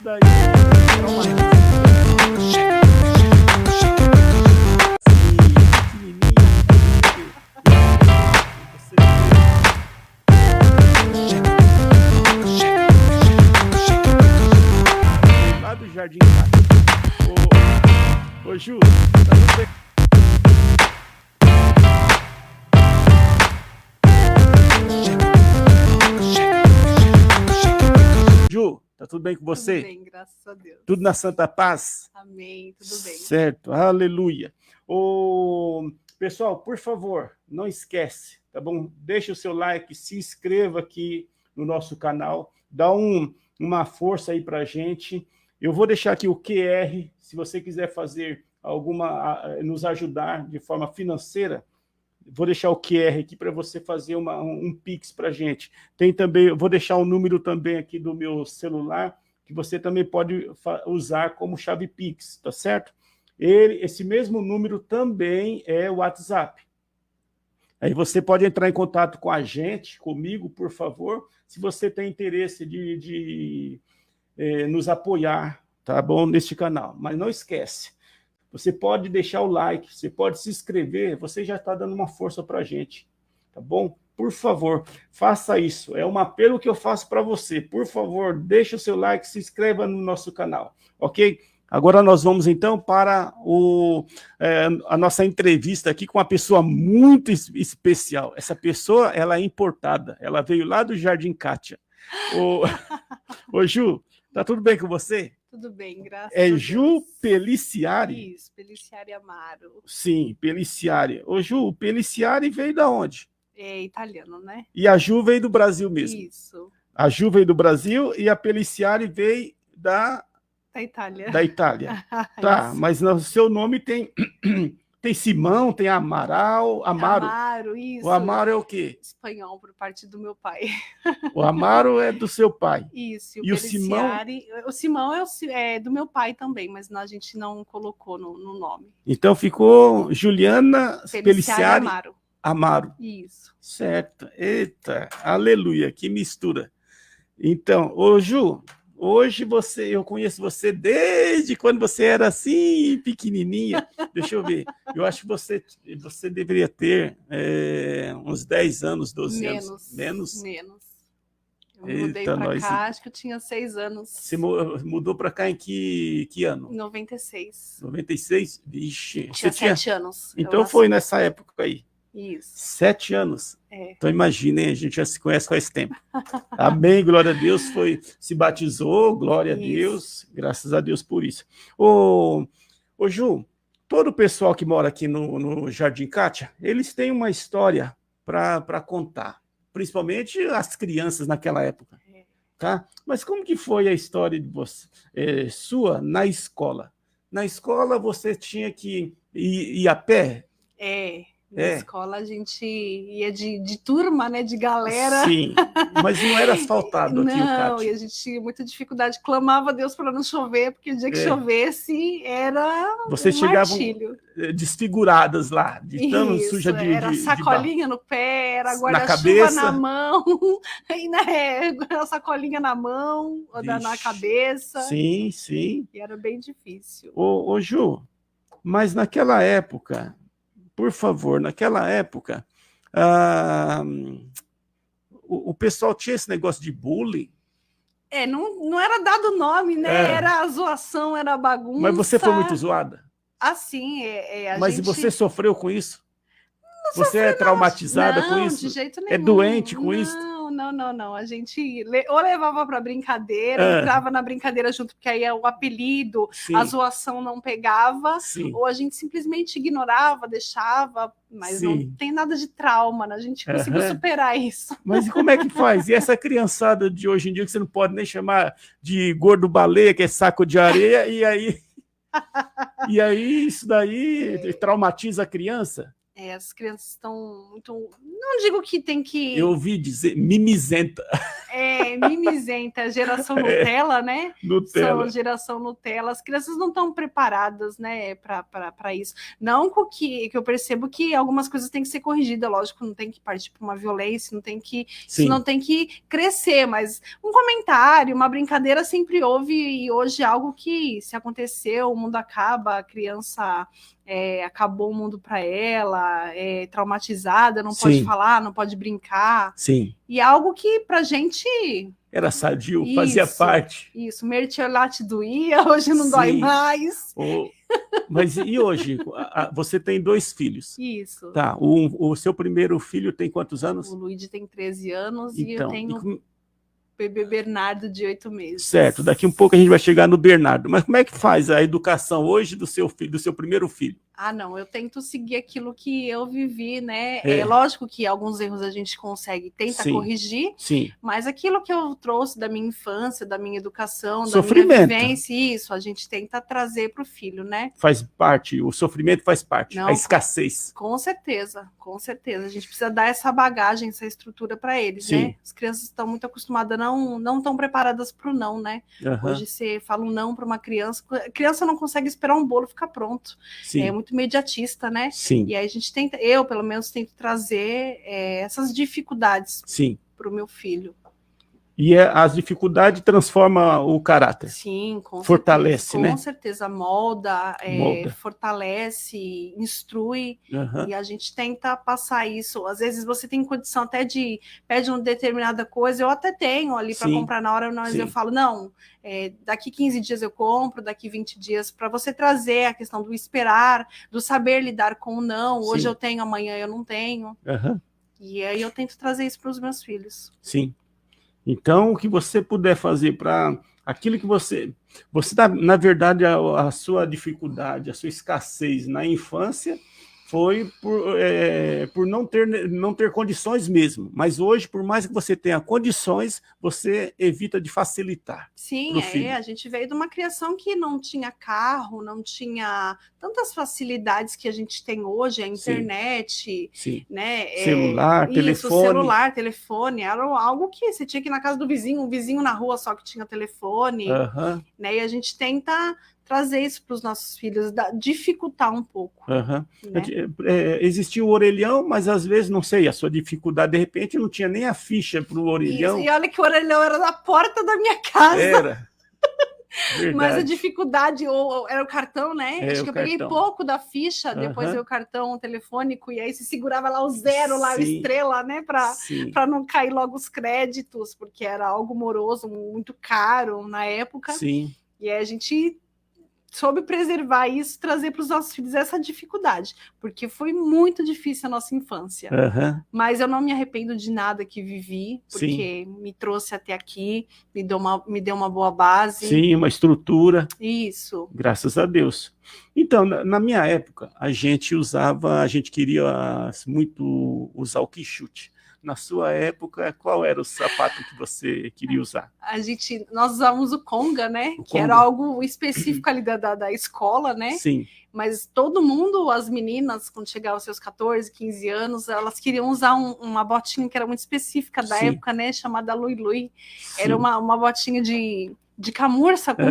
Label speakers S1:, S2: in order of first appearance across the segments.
S1: daí. Lá do Jardim Ô Ju, tá tudo bem? Ju, tá tudo bem com você?
S2: Tudo bem, graças a Deus.
S1: Tudo na santa paz?
S2: Amém, tudo bem.
S1: Certo, aleluia. Pessoal, por favor, não esquece, tá bom? Deixa o seu like, se inscreva aqui no nosso canal, dá uma força aí pra gente. Eu vou deixar aqui o QR, se você quiser fazer nos ajudar de forma financeira, vou deixar o QR aqui para você fazer um Pix para a gente. Tem também, eu vou deixar o número também aqui do meu celular, que você também pode usar como chave Pix, tá certo? Esse mesmo número também é o WhatsApp. Aí você pode entrar em contato com a gente, comigo, por favor, se você tem interesse de nos apoiar, tá bom? Neste canal. Mas não esquece, você pode deixar o like, você pode se inscrever, você já está dando uma força para a gente, tá bom? Por favor, faça isso. É um apelo que eu faço para você. Por favor, deixe o seu like, se inscreva no nosso canal, ok? Agora nós vamos, então, para a nossa entrevista aqui com uma pessoa muito especial. Essa pessoa, ela é importada. Ela veio lá do Jardim Kátia. Ô Ju, tá tudo bem com você?
S2: Tudo bem, graças a Deus.
S1: É Ju Peliciari?
S2: Isso, Peliciari Amaro.
S1: Sim, Peliciari. Ô Ju, o Peliciari veio da onde?
S2: É italiano, né?
S1: E a Ju veio do Brasil mesmo?
S2: Isso.
S1: A Ju veio do Brasil e a Peliciari veio
S2: da Itália.
S1: Da Itália. Tá, mas no seu nome tem Simão, tem Amaro.
S2: Amaro, isso.
S1: O Amaro é o quê?
S2: Espanhol, por parte do meu pai.
S1: O Amaro é do seu pai.
S2: Isso.
S1: E o Simão?
S2: O Simão é do meu pai também, mas a gente não colocou no nome.
S1: Então ficou Juliana Peliciari
S2: Amaro. Isso.
S1: Certo. Eita, aleluia, que mistura. Então, ô Ju, hoje eu conheço você desde quando você era assim, pequenininha. Deixa eu ver. Eu acho que você deveria ter uns 10 anos, 12 anos. Menos?
S2: Menos. Eu mudei para cá, acho que eu tinha 6 anos.
S1: Você mudou para cá em que ano?
S2: 96.
S1: 96? Vixe.
S2: Tinha 7 anos.
S1: Então foi nessa época aí.
S2: Isso.
S1: 7 anos.
S2: É.
S1: Então imagina, hein? A gente já se conhece faz tempo. Amém, glória a Deus, se batizou, glória a Deus, graças a Deus por isso. Ô Ju, todo o pessoal que mora aqui no Jardim Kátia, eles têm uma história para contar, principalmente as crianças naquela época, tá? Mas como que foi a história de você, sua na escola? Na escola você tinha que ir a pé?
S2: Na escola a gente ia de turma, né, de galera.
S1: Sim, mas não era asfaltado aqui o Kátia.
S2: Não, e a gente tinha muita dificuldade, clamava a Deus para não chover, porque o dia que chovesse era martírio.
S1: Desfiguradas lá, de tão suja de
S2: era sacolinha no pé, era guarda-chuva na mão, a sacolinha na mão, ou na cabeça.
S1: Sim, sim.
S2: E era bem difícil.
S1: Ô Ju, mas naquela época... Por favor, naquela época, o pessoal tinha esse negócio de bullying?
S2: Não era dado nome, né? Era a zoação, era a bagunça.
S1: Mas você foi muito zoada?
S2: Assim,
S1: Mas você sofreu com isso? Você é traumatizada com isso?
S2: Não, de jeito nenhum.
S1: É doente com isso?
S2: Não. A gente ou levava para brincadeira, entrava na brincadeira junto, porque aí é o apelido, a zoação não pegava, ou a gente simplesmente ignorava, deixava, mas não tem nada de trauma, né? A gente conseguiu superar isso.
S1: Mas e como é que faz? E essa criançada de hoje em dia, que você não pode nem chamar de gordo baleia, que é saco de areia, e aí isso daí traumatiza a criança?
S2: As crianças estão muito... Não digo que tem que...
S1: Eu ouvi dizer mimizenta.
S2: mimizenta, geração Nutella, né?
S1: Nutella.
S2: São geração Nutella. As crianças não estão preparadas, né, para isso. Não que eu percebo que algumas coisas têm que ser corrigidas, lógico, não tem que partir para uma violência, não tem que, isso não tem que crescer, mas um comentário, uma brincadeira sempre houve, e hoje é algo que, se aconteceu, o mundo acaba, a criança acabou o mundo para ela, traumatizada, não pode falar, não pode brincar.
S1: Sim.
S2: E é algo que pra gente
S1: era sadio, fazia parte.
S2: Isso, mertiolate doía, hoje não dói mais.
S1: Mas e hoje? Você tem 2 filhos.
S2: Isso.
S1: Tá. O seu primeiro filho tem quantos anos?
S2: O Luigi tem 13 anos e eu tenho bebê Bernardo de 8 meses.
S1: Certo, daqui um pouco a gente vai chegar no Bernardo. Mas como é que faz a educação hoje do seu primeiro filho?
S2: Ah, não, eu tento seguir aquilo que eu vivi, né? É lógico que alguns erros a gente tenta corrigir, mas aquilo que eu trouxe da minha infância, da minha educação, da minha vivência, isso, a gente tenta trazer para o filho, né?
S1: Faz parte, o sofrimento faz parte, a escassez.
S2: Com certeza, com certeza. A gente precisa dar essa bagagem, essa estrutura para eles, né? As crianças estão muito acostumadas, não estão preparadas para o não, né? Hoje você fala um não para uma criança, a criança não consegue esperar um bolo ficar pronto. É muito imediatista, né? E aí a gente tenta, eu pelo menos tento trazer essas dificuldades para o meu filho.
S1: E as dificuldades transformam o caráter.
S2: Sim,
S1: fortalece,
S2: certeza,
S1: né?
S2: Com certeza, molda, fortalece, instrui, e a gente tenta passar isso. Às vezes você tem condição até de pede uma determinada coisa, eu até tenho ali para comprar na hora, mas eu falo, não, daqui 15 dias eu compro, daqui 20 dias, para você trazer a questão do esperar, do saber lidar com o não. Hoje eu tenho, amanhã eu não tenho. E aí eu tento trazer isso para os meus filhos.
S1: Sim. Então, o que você puder fazer para aquilo que você na verdade, a sua dificuldade, a sua escassez na infância foi por não ter condições mesmo. Mas hoje, por mais que você tenha condições, você evita de facilitar.
S2: Sim, a gente veio de uma criação que não tinha carro, não tinha tantas facilidades que a gente tem hoje, a internet, né?
S1: Celular,
S2: telefone, era algo que você tinha que ir na casa do vizinho, um vizinho na rua só que tinha telefone, né? E a gente tenta trazer isso para os nossos filhos, dificultar um pouco. Né?
S1: Existia o orelhão, mas às vezes, não sei, a sua dificuldade, de repente, não tinha nem a ficha para o orelhão.
S2: Isso, e olha que o orelhão era na porta da minha casa.
S1: Era.
S2: Mas a dificuldade, era o cartão, né? Acho que eu peguei pouco da ficha, depois veio o cartão telefônico, e aí se segurava lá o zero, lá a estrela, né? Para não cair logo os créditos, porque era algo moroso, muito caro na época. E aí a gente soube preservar isso, trazer para os nossos filhos essa dificuldade, porque foi muito difícil a nossa infância. Mas eu não me arrependo de nada que vivi, porque me trouxe até aqui, me deu uma boa base.
S1: Sim, uma estrutura.
S2: Isso.
S1: Graças a Deus. Então, na minha época, a gente queria muito usar o quichute. Na sua época, qual era o sapato que você queria usar?
S2: Nós usávamos o conga, né? Que era algo específico ali da escola, né?
S1: Sim.
S2: Mas todo mundo, as meninas, quando chegavam aos seus 14, 15 anos, elas queriam usar uma botinha que era muito específica da época, né? Chamada Lui Lui. Era uma botinha de camurça com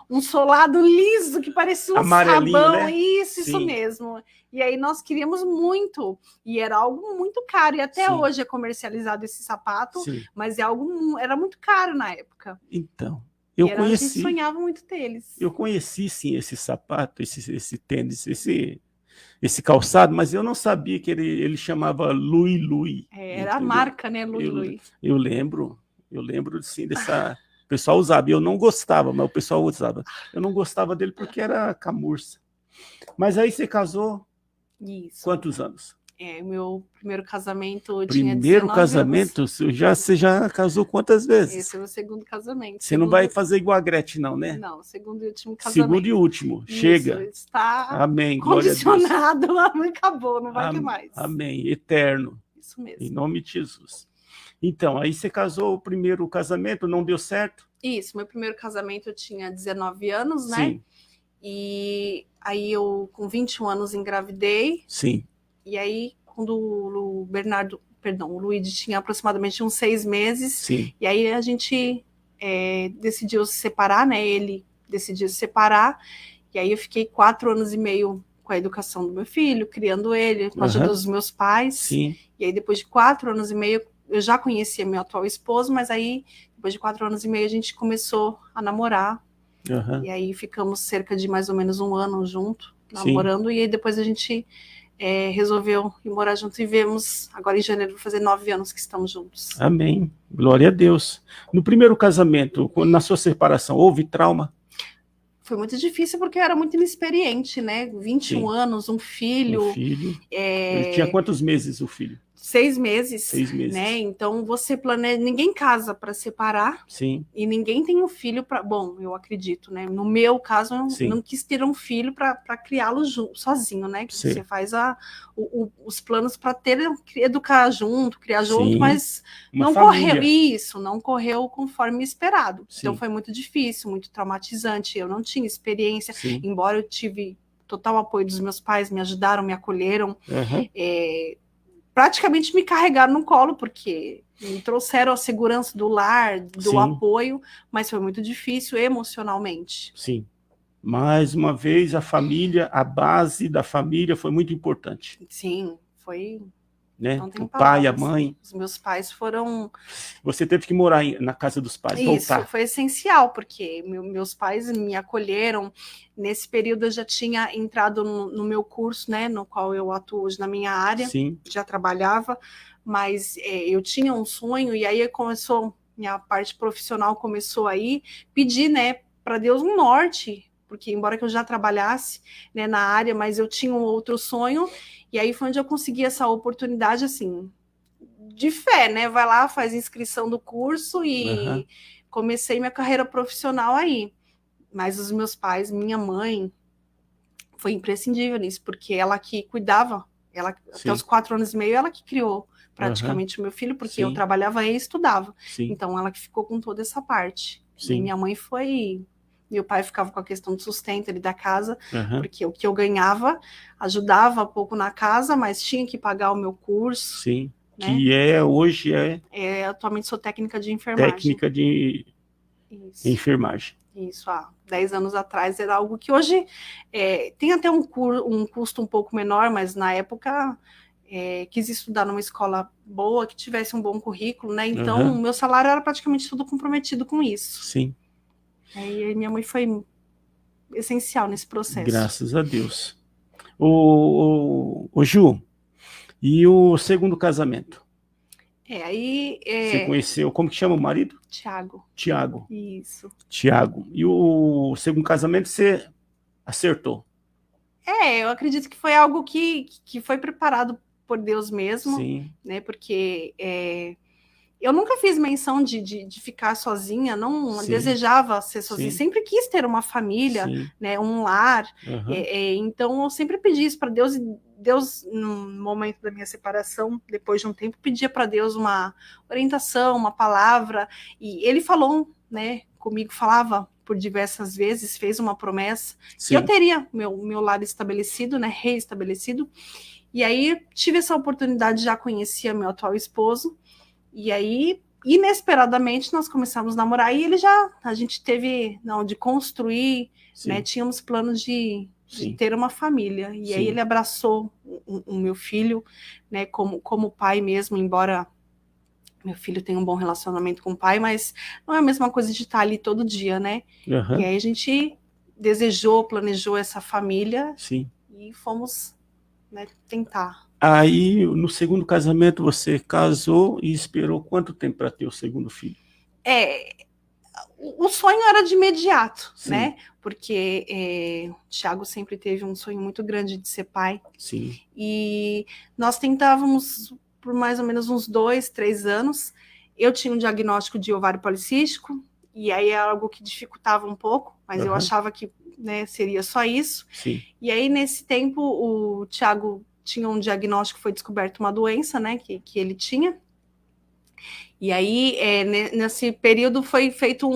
S2: um solado liso que parecia um sabão.
S1: Né?
S2: Isso mesmo. E aí nós queríamos muito, e era algo muito caro, e até hoje é comercializado esse sapato, mas era muito caro na época.
S1: Então,
S2: a gente sonhava muito deles.
S1: Eu conheci sim esse sapato, esse tênis, esse calçado, mas eu não sabia que ele chamava Lui Lui.
S2: Era a marca, né, Lui Lui.
S1: Eu lembro sim dessa... O pessoal usava, eu não gostava, mas o pessoal usava. Eu não gostava dele porque era camurça. Mas aí você casou?
S2: Isso.
S1: Quantos anos?
S2: Meu primeiro casamento eu tinha 19
S1: anos. Você já casou quantas vezes?
S2: Esse é o meu segundo casamento.
S1: Você não vai fazer igual a Gretchen, não, né?
S2: Não, segundo e último casamento.
S1: Segundo e último, chega.
S2: Está
S1: Amém.
S2: condicionado, acabou, não vai ter mais.
S1: Amém, eterno.
S2: Isso mesmo.
S1: Em nome de Jesus. Então, aí você casou, o primeiro casamento, não deu certo?
S2: Isso, meu primeiro casamento eu tinha 19 anos, né?
S1: Sim.
S2: E aí eu, com 21 anos, engravidei.
S1: Sim.
S2: E aí, quando o Bernardo perdão, o Luigi tinha aproximadamente uns 6 meses.
S1: Sim.
S2: E aí a gente decidiu se separar, né? Ele decidiu se separar. E aí eu fiquei 4 anos e meio com a educação do meu filho, criando ele, com a ajuda dos meus pais.
S1: Sim.
S2: E aí depois de 4 anos e meio, eu já conhecia meu atual esposo, mas aí depois de 4 anos e meio a gente começou a namorar. E aí ficamos cerca de mais ou menos 1 ano junto, namorando. Sim. E aí depois a gente resolveu ir morar junto e vemos, agora em janeiro, vai fazer 9 anos que estamos juntos.
S1: Amém. Glória a Deus. No primeiro casamento, na sua separação, houve trauma?
S2: Foi muito difícil porque eu era muito inexperiente, né? 21 Sim. anos, um filho.
S1: Ele tinha quantos meses, o filho?
S2: 6 meses.
S1: 6 meses.
S2: Né? Então você planeja, ninguém casa para separar.
S1: Sim.
S2: E ninguém tem um filho para. Bom, eu acredito, né? No meu caso, eu não quis ter um filho para criá-lo sozinho, né? Que você faz os planos para educar junto, criar junto, mas não correu isso, não correu conforme esperado. Sim. Então foi muito difícil, muito traumatizante. Eu não tinha experiência, embora eu tive total apoio dos meus pais, me ajudaram, me acolheram. Praticamente me carregaram no colo, porque me trouxeram a segurança do lar, do apoio, mas foi muito difícil emocionalmente.
S1: Sim. Mais uma vez, a família, a base da família foi muito importante.
S2: Sim, foi...
S1: Né? O pai, a mãe.
S2: Os meus pais foram...
S1: Você teve que morar na casa dos pais,
S2: Isso,
S1: voltar.
S2: foi essencial, porque meus pais me acolheram. Nesse período eu já tinha entrado no meu curso, né, no qual eu atuo hoje na minha área.
S1: Sim.
S2: Já trabalhava, mas eu tinha um sonho, e aí minha parte profissional começou aí, pedir, né, para Deus um norte, porque embora que eu já trabalhasse, né, na área, mas eu tinha um outro sonho. E aí foi onde eu consegui essa oportunidade, assim, de fé, né? Vai lá, faz inscrição do curso e comecei minha carreira profissional aí. Mas os meus pais, minha mãe, foi imprescindível nisso, porque ela que cuidava, até os 4 anos e meio, ela que criou praticamente o meu filho, porque eu trabalhava e estudava. Então ela que ficou com toda essa parte. E minha mãe foi... Meu pai ficava com a questão do sustento ali da casa, porque o que eu ganhava ajudava pouco na casa, mas tinha que pagar o meu curso.
S1: Sim,
S2: né?
S1: Que hoje
S2: atualmente sou técnica de enfermagem.
S1: Técnica de enfermagem.
S2: Isso, há 10 anos atrás era algo que hoje tem até um custo um pouco menor, mas na época quis estudar numa escola boa, que tivesse um bom currículo, né? Então, o meu salário era praticamente tudo comprometido com isso.
S1: Sim.
S2: E minha mãe foi essencial nesse processo.
S1: Graças a Deus. O Ju, e o segundo casamento? Você conheceu, como que chama o marido? Tiago.
S2: Isso.
S1: Tiago. E o segundo casamento você acertou?
S2: Eu acredito que foi algo que foi preparado por Deus mesmo.
S1: Sim.
S2: Né? Porque... eu nunca fiz menção de ficar sozinha, não desejava ser sozinha, sempre quis ter uma família, né, um lar, então eu sempre pedi isso para Deus, e Deus, no momento da minha separação, depois de um tempo, pedia para Deus uma orientação, uma palavra, e ele falou, né, comigo, falava por diversas vezes, fez uma promessa, que eu teria meu lar estabelecido, né, reestabelecido, e aí tive essa oportunidade, já conhecia meu atual esposo. E aí, inesperadamente, nós começamos a namorar e a gente teve, de construir, né? Tínhamos planos de ter uma família. E aí ele abraçou o meu filho, né? Como pai mesmo, embora meu filho tenha um bom relacionamento com o pai, mas não é a mesma coisa de estar ali todo dia, né? E aí a gente planejou essa família e fomos, né, tentar.
S1: Aí, no segundo casamento, você casou e esperou quanto tempo para ter o segundo filho?
S2: O sonho era de imediato, né? Porque o Thiago sempre teve um sonho muito grande de ser pai.
S1: Sim.
S2: E nós tentávamos por mais ou menos uns 2, 3 anos. Eu tinha um diagnóstico de ovário policístico, e aí era algo que dificultava um pouco, mas eu achava que, né, seria só isso. E aí, nesse tempo, o Thiago tinha um diagnóstico, foi descoberto uma doença, né, que ele tinha. E aí, nesse período, foi feito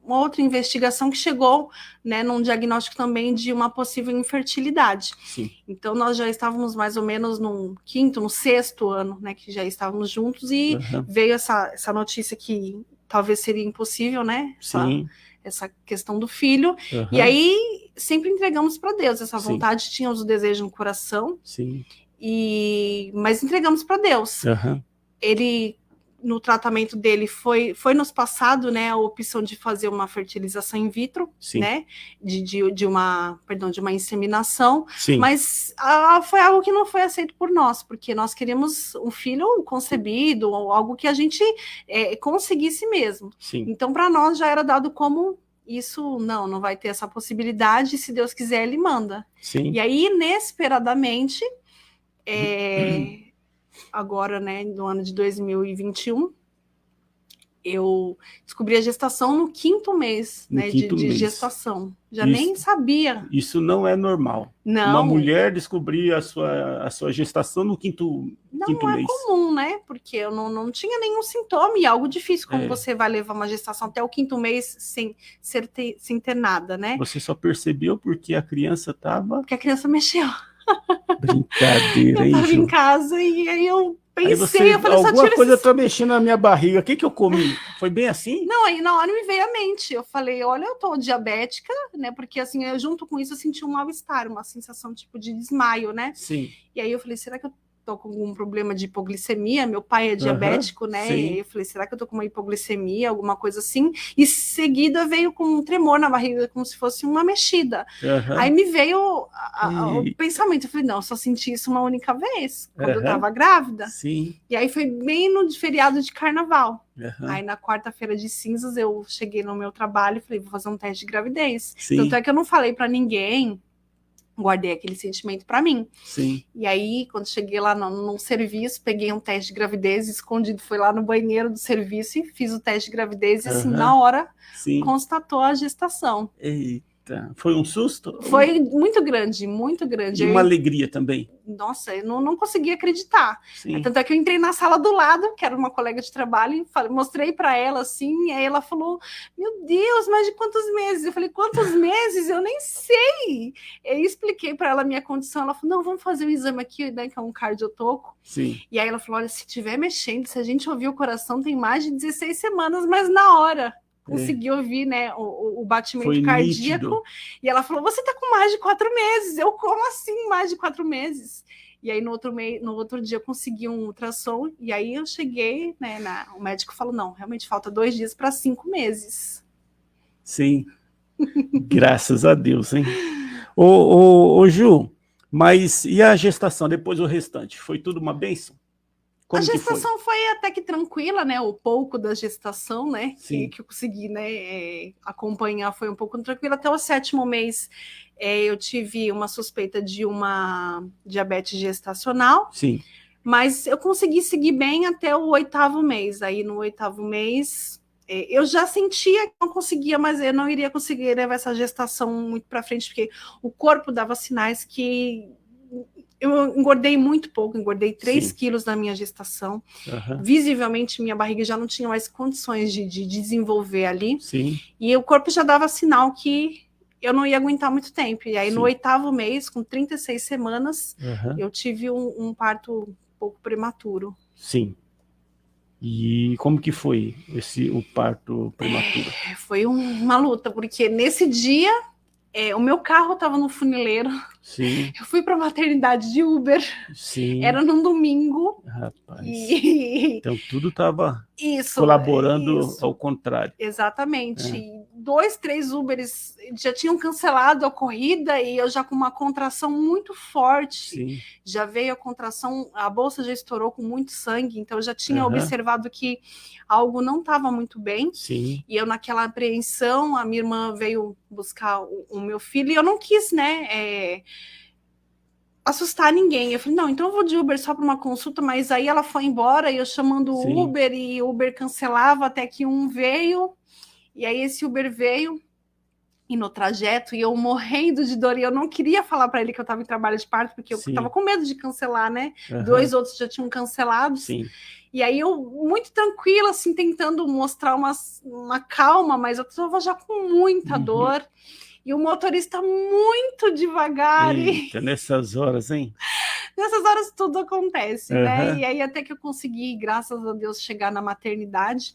S2: uma outra investigação que chegou, né, num diagnóstico também de uma possível infertilidade.
S1: Sim.
S2: Então, nós já estávamos mais ou menos no 5º, no 6º ano, né, que já estávamos juntos, e veio essa notícia que talvez seria impossível, né? Essa questão do filho. E aí, sempre entregamos para Deus essa vontade, tínhamos o desejo no coração, mas entregamos para Deus. Ele, no tratamento dele, foi nos passado, né, a opção de fazer uma fertilização in vitro, né, de uma inseminação, mas foi algo que não foi aceito por nós, porque nós queríamos um filho concebido, ou algo que a gente conseguisse mesmo. Então, para nós, já era dado como isso, não vai ter essa possibilidade, se Deus quiser, ele manda. E aí, inesperadamente, agora, né, no ano de 2021, eu descobri a gestação no 5º mês, né, de gestação. Já nem sabia.
S1: Isso não é normal.
S2: Não.
S1: Uma mulher descobrir a sua gestação no quinto mês.
S2: Não é comum, né? Porque eu não tinha nenhum sintoma, e algo difícil, como você vai levar uma gestação até o 5º mês sem ter nada, né?
S1: Você só percebeu porque a criança estava...
S2: Porque a criança mexeu.
S1: Brincadeira, hein,
S2: Eu estava em casa, e aí eu pensei, eu falei,
S1: alguma coisa tá mexendo na minha barriga, o que eu comi? Foi bem assim?
S2: Não, aí na hora me veio à mente, eu falei, olha, eu tô diabética, né, porque assim, junto com isso eu senti um mal-estar, uma sensação tipo de desmaio, né?
S1: Sim.
S2: E aí eu falei, será que eu tô com algum problema de hipoglicemia? Meu pai é diabético, né? E eu falei, será que eu tô com uma hipoglicemia, alguma coisa assim? E seguida veio com um tremor na barriga, como se fosse uma mexida. Aí me veio o pensamento, eu falei, não, eu só senti isso uma única vez, quando eu tava grávida. E aí foi bem no feriado de carnaval. Aí na quarta-feira de cinzas eu cheguei no meu trabalho e falei, vou fazer um teste de gravidez. Tanto é que eu não falei para ninguém, guardei aquele sentimento para mim. E aí, quando cheguei lá no serviço, peguei um teste de gravidez escondido, fui lá no banheiro do serviço e fiz o teste de gravidez, e assim, na hora, constatou a gestação.
S1: Eita, foi um susto?
S2: Foi muito grande, muito grande.
S1: E uma alegria também.
S2: Nossa, eu não conseguia acreditar. Tanto é que eu entrei na sala do lado, que era uma colega de trabalho, e mostrei para ela assim, e aí ela falou, meu Deus, mas de quantos meses? Eu falei, quantos meses? Eu nem sei. Eu expliquei para ela a minha condição, ela falou, não, vamos fazer um exame aqui, né, que é um cardiotoco. E aí ela falou, olha, se estiver mexendo, se a gente ouvir o coração, tem mais de 16 semanas, mas na hora consegui ouvir, né, o batimento cardíaco. Nítido. E ela falou, você tá com mais de 4 meses. Eu, como assim mais de 4 meses? E aí no outro dia eu consegui um ultrassom, e aí eu cheguei, né, o médico falou, não, realmente falta 2 dias para 5 meses.
S1: Sim, graças a Deus, hein? Ô Ju, mas e a gestação, depois o restante? Foi tudo uma bênção?
S2: Como a gestação foi até que tranquila, né? O pouco da gestação, né? Que eu consegui, né, acompanhar foi um pouco tranquila. Até o 7º mês eu tive uma suspeita de uma diabetes gestacional. Mas eu consegui seguir bem até o 8º mês. Aí no 8º mês eu já sentia que não conseguia, mas eu não iria conseguir levar essa gestação muito para frente, porque o corpo dava sinais que eu engordei muito pouco, engordei 3 quilos na minha gestação. Visivelmente, minha barriga já não tinha mais condições de desenvolver ali. E o corpo já dava sinal que eu não ia aguentar muito tempo. E aí, no 8º mês, com 36 semanas, eu tive um parto um pouco prematuro.
S1: E como que foi o parto prematuro?
S2: Foi uma luta, porque nesse dia o meu carro estava no funileiro. Eu fui para a maternidade de Uber. Era num domingo.
S1: Rapaz. Então tudo estava colaborando ao contrário.
S2: Exatamente. 2, 3 Ubers já tinham cancelado a corrida, e eu já com uma contração muito forte. Já veio a contração, a bolsa já estourou com muito sangue, então eu já tinha observado que algo não estava muito bem. E eu, naquela apreensão, a minha irmã veio buscar o meu filho, e eu não quis, né, assustar ninguém. Eu falei, não, então eu vou de Uber só para uma consulta, mas aí ela foi embora, e eu chamando o Uber, e o Uber cancelava, até que um veio, e aí esse Uber veio, E no trajeto, e eu morrendo de dor, e eu não queria falar para ele que eu estava em trabalho de parto, porque eu estava com medo de cancelar, né? 2 outros já tinham cancelado.
S1: Sim.
S2: E aí eu, muito tranquila, assim, tentando mostrar uma calma, mas eu estava já com muita dor. E o motorista muito devagar.
S1: Eita, nessas horas, hein?
S2: Nessas horas tudo acontece, né? E aí até que eu consegui, graças a Deus, chegar na maternidade.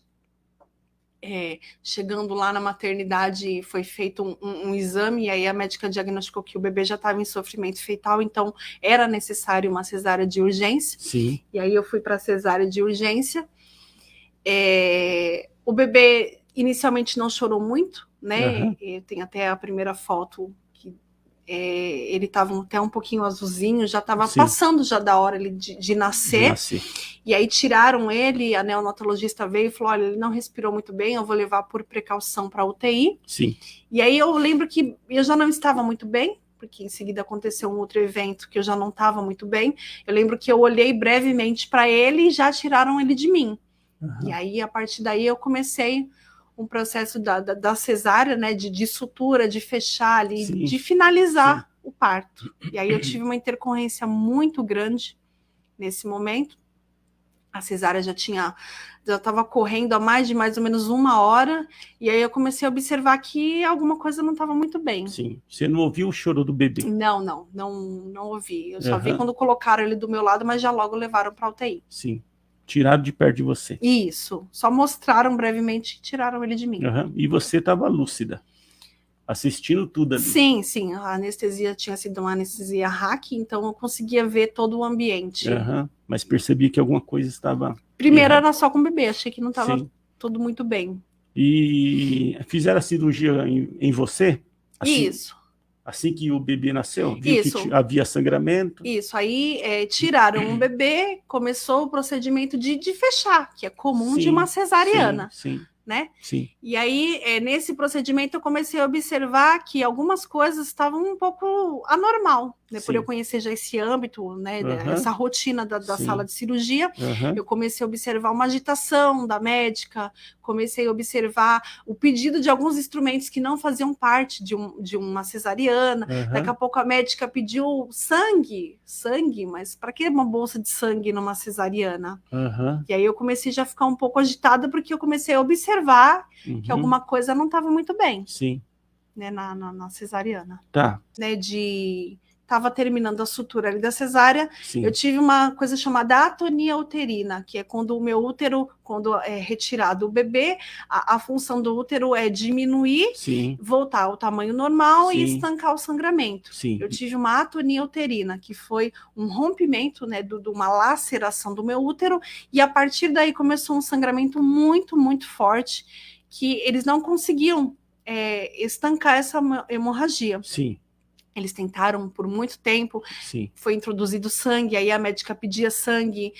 S2: Chegando lá na maternidade, foi feito um exame, e aí a médica diagnosticou que o bebê já estava em sofrimento fetal, então era necessário uma cesárea de urgência.
S1: Sim.
S2: E aí eu fui para a cesárea de urgência. O bebê inicialmente não chorou muito, né? Tem até a primeira foto que ele estava até um pouquinho azulzinho, já estava passando já da hora de nascer. E aí tiraram ele, a neonatologista veio e falou, olha, ele não respirou muito bem, eu vou levar por precaução para a UTI.
S1: Sim.
S2: E aí eu lembro que eu já não estava muito bem, porque em seguida aconteceu um outro evento que eu já não estava muito bem. Eu lembro que eu olhei brevemente para ele e já tiraram ele de mim. E aí, a partir daí, eu comecei um processo da cesárea, né, de sutura, de fechar ali, de finalizar o parto. E aí eu tive uma intercorrência muito grande nesse momento. A cesárea já estava correndo há mais ou menos 1 hora, e aí eu comecei a observar que alguma coisa não estava muito bem.
S1: Sim. Você não ouviu o choro do bebê?
S2: Não ouvi. Eu só vi quando colocaram ele do meu lado, mas já logo levaram para a UTI.
S1: Sim. Tiraram de perto de você.
S2: Isso. Só mostraram brevemente e tiraram ele de mim.
S1: E você estava lúcida, assistindo tudo ali.
S2: Sim. A anestesia tinha sido uma anestesia hack, então eu conseguia ver todo o ambiente.
S1: Mas percebi que alguma coisa estava...
S2: Primeiro era só com o bebê, achei que não estava tudo muito bem.
S1: E fizeram a cirurgia em você? Assim,
S2: Isso.
S1: Assim que o bebê nasceu? Viu
S2: Isso.
S1: que havia sangramento?
S2: Isso, aí tiraram o bebê, começou o procedimento de fechar, que é comum de uma cesariana. Né? E aí, nesse procedimento, eu comecei a observar que algumas coisas estavam um pouco anormal, né? Por eu conhecer já esse âmbito, né? Essa rotina da sala de cirurgia, eu comecei a observar uma agitação da médica, comecei a observar o pedido de alguns instrumentos que não faziam parte de uma cesariana. Daqui a pouco a médica pediu sangue, mas para que uma bolsa de sangue numa cesariana? E aí eu comecei já a ficar um pouco agitada, porque eu comecei a observar que alguma coisa não estava muito bem. Né, na cesariana. Né, estava terminando a sutura ali da cesárea, eu tive uma coisa chamada atonia uterina, que é quando o meu útero, quando é retirado o bebê, a função do útero é diminuir, voltar ao tamanho normal e estancar o sangramento. Eu tive uma atonia uterina, que foi um rompimento, né, de uma laceração do meu útero, e a partir daí começou um sangramento muito, muito forte, que eles não conseguiam estancar essa hemorragia. Eles tentaram por muito tempo, foi introduzido sangue, aí a médica pedia sangue,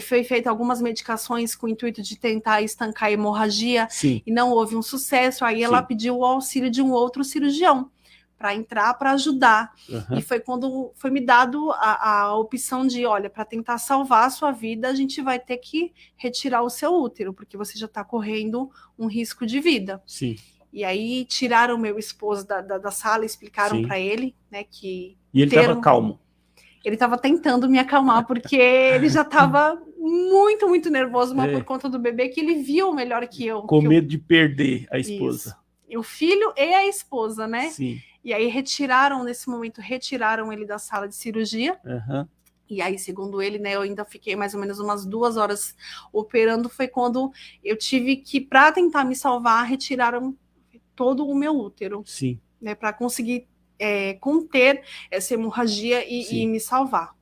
S2: foi feita algumas medicações com o intuito de tentar estancar a hemorragia, e não houve um sucesso, aí ela pediu o auxílio de um outro cirurgião para entrar, para ajudar. E foi quando foi me dado a opção de, olha, para tentar salvar a sua vida, a gente vai ter que retirar o seu útero, porque você já está correndo um risco de vida. E aí tiraram o meu esposo da sala, explicaram para ele, né, que...
S1: E ele estava calmo?
S2: Ele estava tentando me acalmar, porque ele já estava muito, muito nervoso, mas por conta do bebê, que ele viu melhor que eu.
S1: Com medo de perder a esposa.
S2: O filho e a esposa, né? E aí nesse momento, retiraram ele da sala de cirurgia. E aí, segundo ele, né, eu ainda fiquei mais ou menos umas 2 horas operando, foi quando eu tive que, para tentar me salvar, retiraram todo o meu útero, né, para conseguir conter essa hemorragia e me salvar.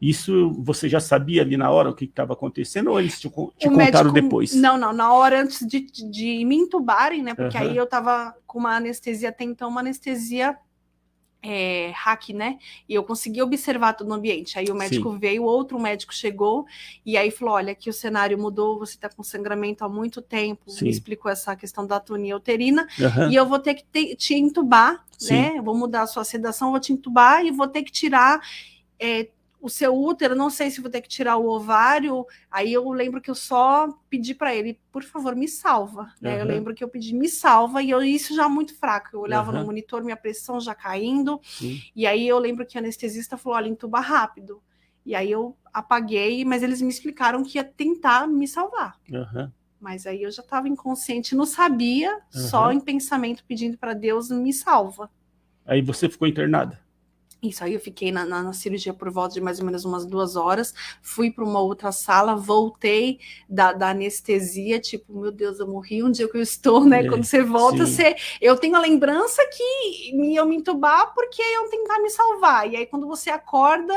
S1: Isso você já sabia ali na hora o que estava acontecendo, ou eles te contaram depois?
S2: Não, na hora antes de me entubarem, né, porque aí eu estava com uma anestesia, até então uma anestesia hack, né? E eu consegui observar todo o ambiente. Aí o médico veio, outro médico chegou, e aí falou, olha, aqui o cenário mudou, você está com sangramento há muito tempo, me explicou essa questão da atonia uterina, e eu vou ter que te entubar, né? Eu vou mudar a sua sedação, vou te entubar e vou ter que tirar o seu útero, não sei se vou ter que tirar o ovário. Aí eu lembro que eu só pedi para ele, por favor, me salva. Né? Eu lembro que eu pedi, me salva, e isso já muito fraco. Eu olhava no monitor, minha pressão já caindo. Sim. E aí eu lembro que o anestesista falou, olha, entuba rápido. E aí eu apaguei, mas eles me explicaram que ia tentar me salvar. Mas aí eu já estava inconsciente, não sabia, só em pensamento pedindo para Deus, me salva.
S1: Aí você ficou internada?
S2: Isso, aí eu fiquei na cirurgia por volta de mais ou menos umas 2 horas, fui para uma outra sala, voltei da anestesia, tipo, meu Deus, eu morri, onde é que eu estou, né? Quando você volta, eu tenho a lembrança que eu me entubar porque iam tentar me salvar, e aí quando você acorda,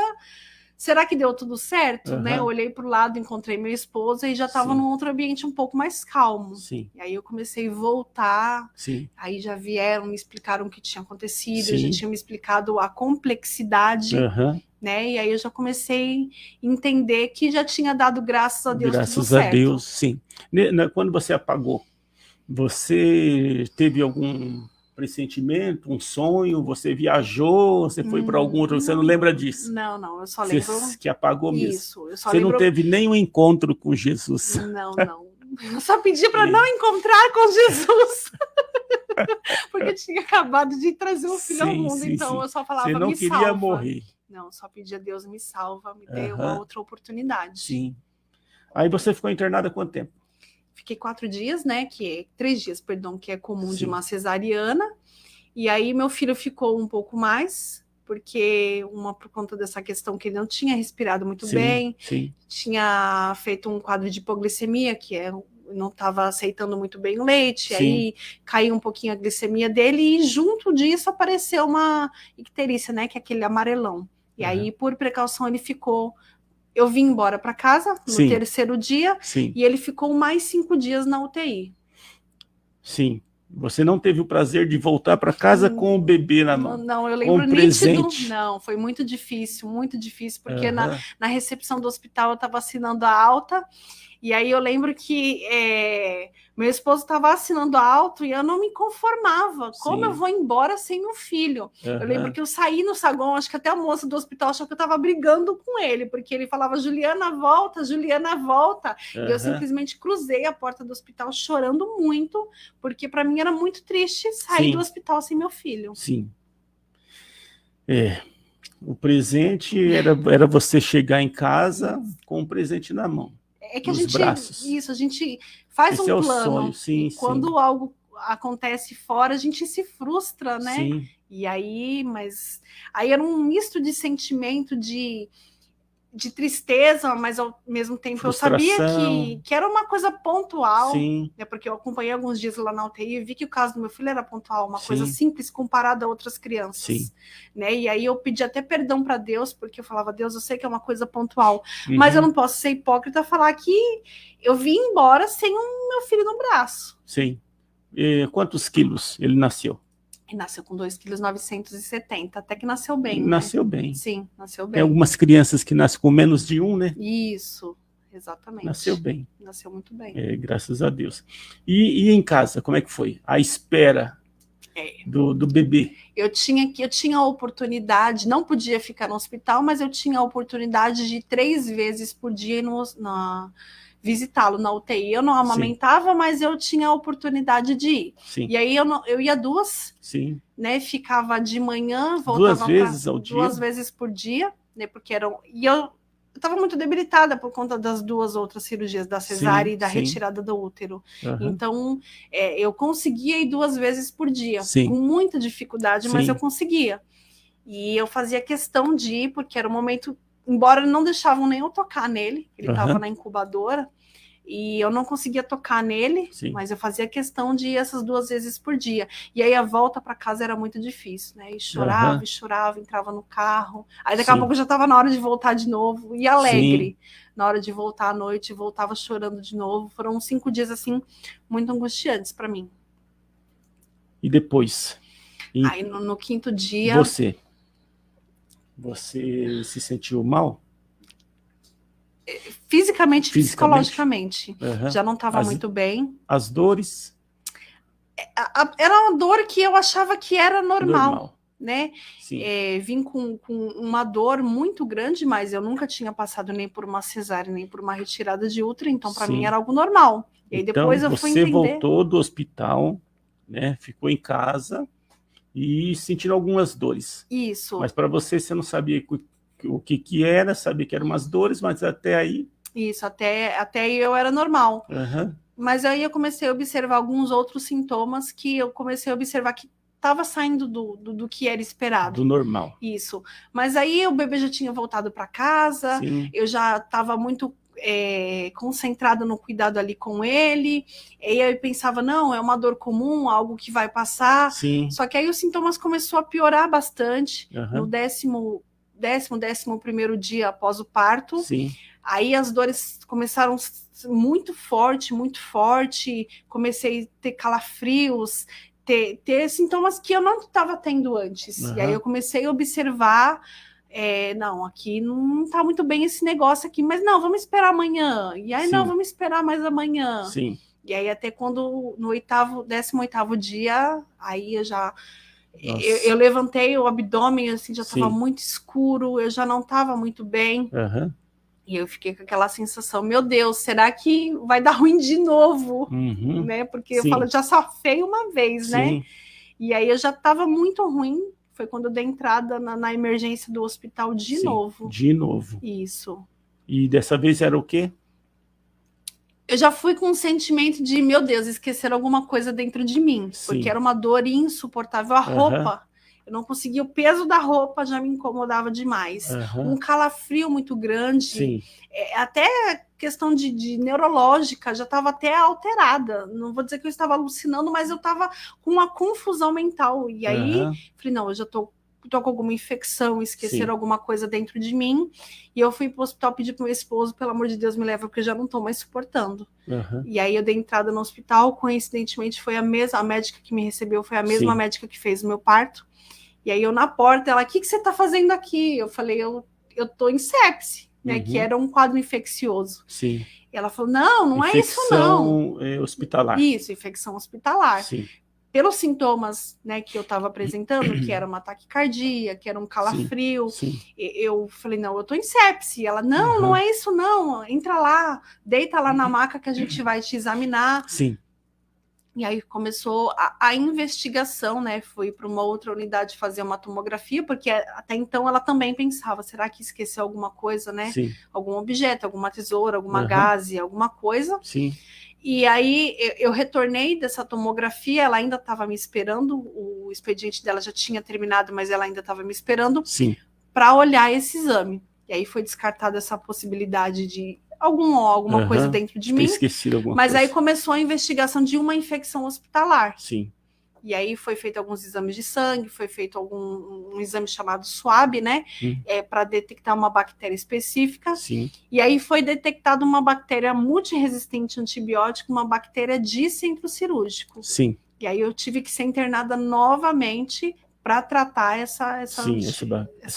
S2: será que deu tudo certo? Né? Eu olhei para o lado, encontrei meu esposo e já estava num outro ambiente um pouco mais calmo. Sim. E aí eu comecei a voltar, aí já vieram, me explicaram o que tinha acontecido, já tinham me explicado a complexidade, né? E aí eu já comecei a entender que já tinha dado, graças a Deus,
S1: graças
S2: tudo certo.
S1: Graças a Deus, sim. Quando você apagou, você teve algum pressentimento, um sonho, você viajou, você foi para algum outro, você não lembra disso?
S2: Não, eu só lembro...
S1: que apagou mesmo.
S2: Isso, eu só
S1: você
S2: lembro...
S1: não teve nenhum encontro com Jesus?
S2: Não. Eu só pedi para não encontrar com Jesus. Porque eu tinha acabado de trazer um filho ao mundo, então eu só falava, me salva.
S1: Você não queria morrer.
S2: Não, só pedia a Deus, me salva, me dê uma outra oportunidade.
S1: Sim. Aí você ficou internada há quanto tempo?
S2: Fiquei 4 dias, né? 3 dias, perdão, que é comum de uma cesariana. E aí meu filho ficou um pouco mais, porque por conta dessa questão que ele não tinha respirado muito bem, tinha feito um quadro de hipoglicemia, não estava aceitando muito bem o leite, aí caiu um pouquinho a glicemia dele, e junto disso apareceu uma icterícia, né? Que é aquele amarelão. E aí, por precaução, ele ficou... Eu vim embora para casa no 3º dia, e ele ficou mais 5 dias na UTI.
S1: Sim. Você não teve o prazer de voltar para casa com o bebê na mão?
S2: Não, eu lembro nítido. Não, foi muito difícil, porque na recepção do hospital eu estava assinando a alta, e aí eu lembro que meu esposo estava assinando a alta e eu não me conformava. Como eu vou embora sem um filho? Eu lembro que eu saí no saguão, acho que até a moça do hospital achou que eu estava brigando com ele, porque ele falava, Juliana, volta, Juliana, volta. E eu simplesmente cruzei a porta do hospital chorando muito, porque para mim era muito triste sair do hospital sem meu filho.
S1: Sim. O presente era você chegar em casa com um presente na mão.
S2: É que a gente faz um plano. Quando algo acontece fora, a gente se frustra, né? E aí, aí era um misto de sentimento de tristeza, mas ao mesmo tempo frustração. Eu sabia que era uma coisa pontual, né, porque eu acompanhei alguns dias lá na UTI e vi que o caso do meu filho era pontual, uma coisa simples comparada a outras crianças. Né? E aí eu pedi até perdão para Deus, porque eu falava, Deus, eu sei que é uma coisa pontual, mas eu não posso ser hipócrita e falar que eu vim embora sem o meu filho no braço.
S1: Sim. E quantos quilos ele nasceu?
S2: E nasceu com 2,970 kg, até que nasceu bem.
S1: Nasceu bem.
S2: Sim, nasceu bem.
S1: Tem algumas crianças que nascem com menos de 1, né?
S2: Isso, exatamente.
S1: Nasceu bem.
S2: Nasceu muito bem.
S1: Graças a Deus. E em casa, como é que foi? A espera do bebê?
S2: Eu tinha a oportunidade, não podia ficar no hospital, mas eu tinha a oportunidade de 3 vezes por dia visitá-lo na UTI. Eu não amamentava, mas eu tinha a oportunidade de ir. E aí eu ia 2, né? Ficava de manhã, voltava 2 vezes por dia, né? Porque eu estava muito debilitada por conta das 2 outras cirurgias, da cesárea e da retirada do útero. Então, eu conseguia ir 2 vezes por dia, com muita dificuldade, mas eu conseguia. E eu fazia questão de ir, porque era um momento... Embora não deixavam nem eu tocar nele, ele estava na incubadora, e eu não conseguia tocar nele, mas eu fazia questão de ir essas 2 vezes por dia. E aí a volta para casa era muito difícil, né? E chorava, entrava no carro. Aí daqui a pouco já estava na hora de voltar de novo, e alegre. Na hora de voltar à noite, voltava chorando de novo. Foram 5 dias, assim, muito angustiantes para mim.
S1: E depois?
S2: Aí no 5º dia...
S1: Você se sentiu mal?
S2: Fisicamente, psicologicamente. Já não estava muito bem.
S1: As dores?
S2: Era uma dor que eu achava que era normal. né? Vim com uma dor muito grande, mas eu nunca tinha passado nem por uma cesárea, nem por uma retirada de útero, então para mim era algo normal. E aí depois eu fui entender.
S1: Você voltou do hospital, né? Ficou em casa e sentindo algumas dores.
S2: Isso.
S1: Mas para você não sabia o que era, sabia que eram umas dores, mas até aí...
S2: Isso, até aí eu era normal.
S1: Uhum.
S2: Mas aí eu comecei a observar alguns outros sintomas que eu comecei a observar que estava saindo do que era esperado.
S1: Do normal.
S2: Isso. Mas aí o bebê já tinha voltado para casa, eu já estava muito concentrada no cuidado ali com ele, e aí eu pensava, não, é uma dor comum, algo que vai passar.
S1: Sim.
S2: Só que aí os sintomas começaram a piorar bastante. No 11º dia após o parto.
S1: Sim.
S2: Aí as dores começaram muito forte, comecei a ter calafrios, ter sintomas que eu não estava tendo antes. E aí eu comecei a observar, não, aqui não está muito bem esse negócio aqui, mas não, vamos esperar amanhã. E aí, não, vamos esperar mais amanhã.
S1: Sim.
S2: E aí até quando, no 18º dia, aí eu já... Eu levantei o abdômen, assim, já estava muito escuro, eu já não estava muito bem. E eu fiquei com aquela sensação, meu Deus, será que vai dar ruim de novo? Né? Porque eu falo, já safei uma vez, né? E aí eu já estava muito ruim. Foi quando eu dei entrada na emergência do hospital de novo.
S1: De novo.
S2: Isso.
S1: E dessa vez era o quê?
S2: Eu já fui com um sentimento de, meu Deus, esqueceram alguma coisa dentro de mim. Porque era uma dor insuportável. A roupa... Eu não conseguia, o peso da roupa já me incomodava demais. Um calafrio muito grande. Até questão de neurológica, já estava até alterada. Não vou dizer que eu estava alucinando, mas eu estava com uma confusão mental. E aí, falei, não, eu já estou com alguma infecção, esqueceram alguma coisa dentro de mim. E eu fui para o hospital pedir para o meu esposo, pelo amor de Deus, me leva, porque eu já não estou mais suportando. E aí eu dei entrada no hospital, coincidentemente foi a médica que me recebeu, foi a mesma médica que fez o meu parto. E aí eu na porta, ela, o que você está fazendo aqui? Eu falei, eu tô em sepse, né? Que era um quadro infeccioso.
S1: E
S2: ela falou, não é isso não.
S1: Infecção hospitalar.
S2: Isso, infecção hospitalar. Pelos sintomas, né, que eu estava apresentando, que era uma taquicardia, que era um calafrio, eu falei, não, eu tô em sepse. Ela, não é isso não, entra lá, deita lá na maca que a gente vai te examinar. E aí começou a investigação, né? Fui para uma outra unidade fazer uma tomografia, porque até então ela também pensava, será que esqueceu alguma coisa, né? Algum objeto, alguma tesoura, alguma gaze, alguma coisa. E aí eu retornei dessa tomografia, ela ainda estava me esperando, o expediente dela já tinha terminado, mas ela ainda estava me esperando para olhar esse exame. E aí foi descartada essa possibilidade de alguma coisa dentro de mim, mas aí começou a investigação de uma infecção hospitalar. E aí foi feito alguns exames de sangue, foi feito um exame chamado SWAB, né, para detectar uma bactéria específica. E aí foi detectada uma bactéria multiresistente a antibiótico, uma bactéria de centro cirúrgico. E aí eu tive que ser internada novamente para tratar essa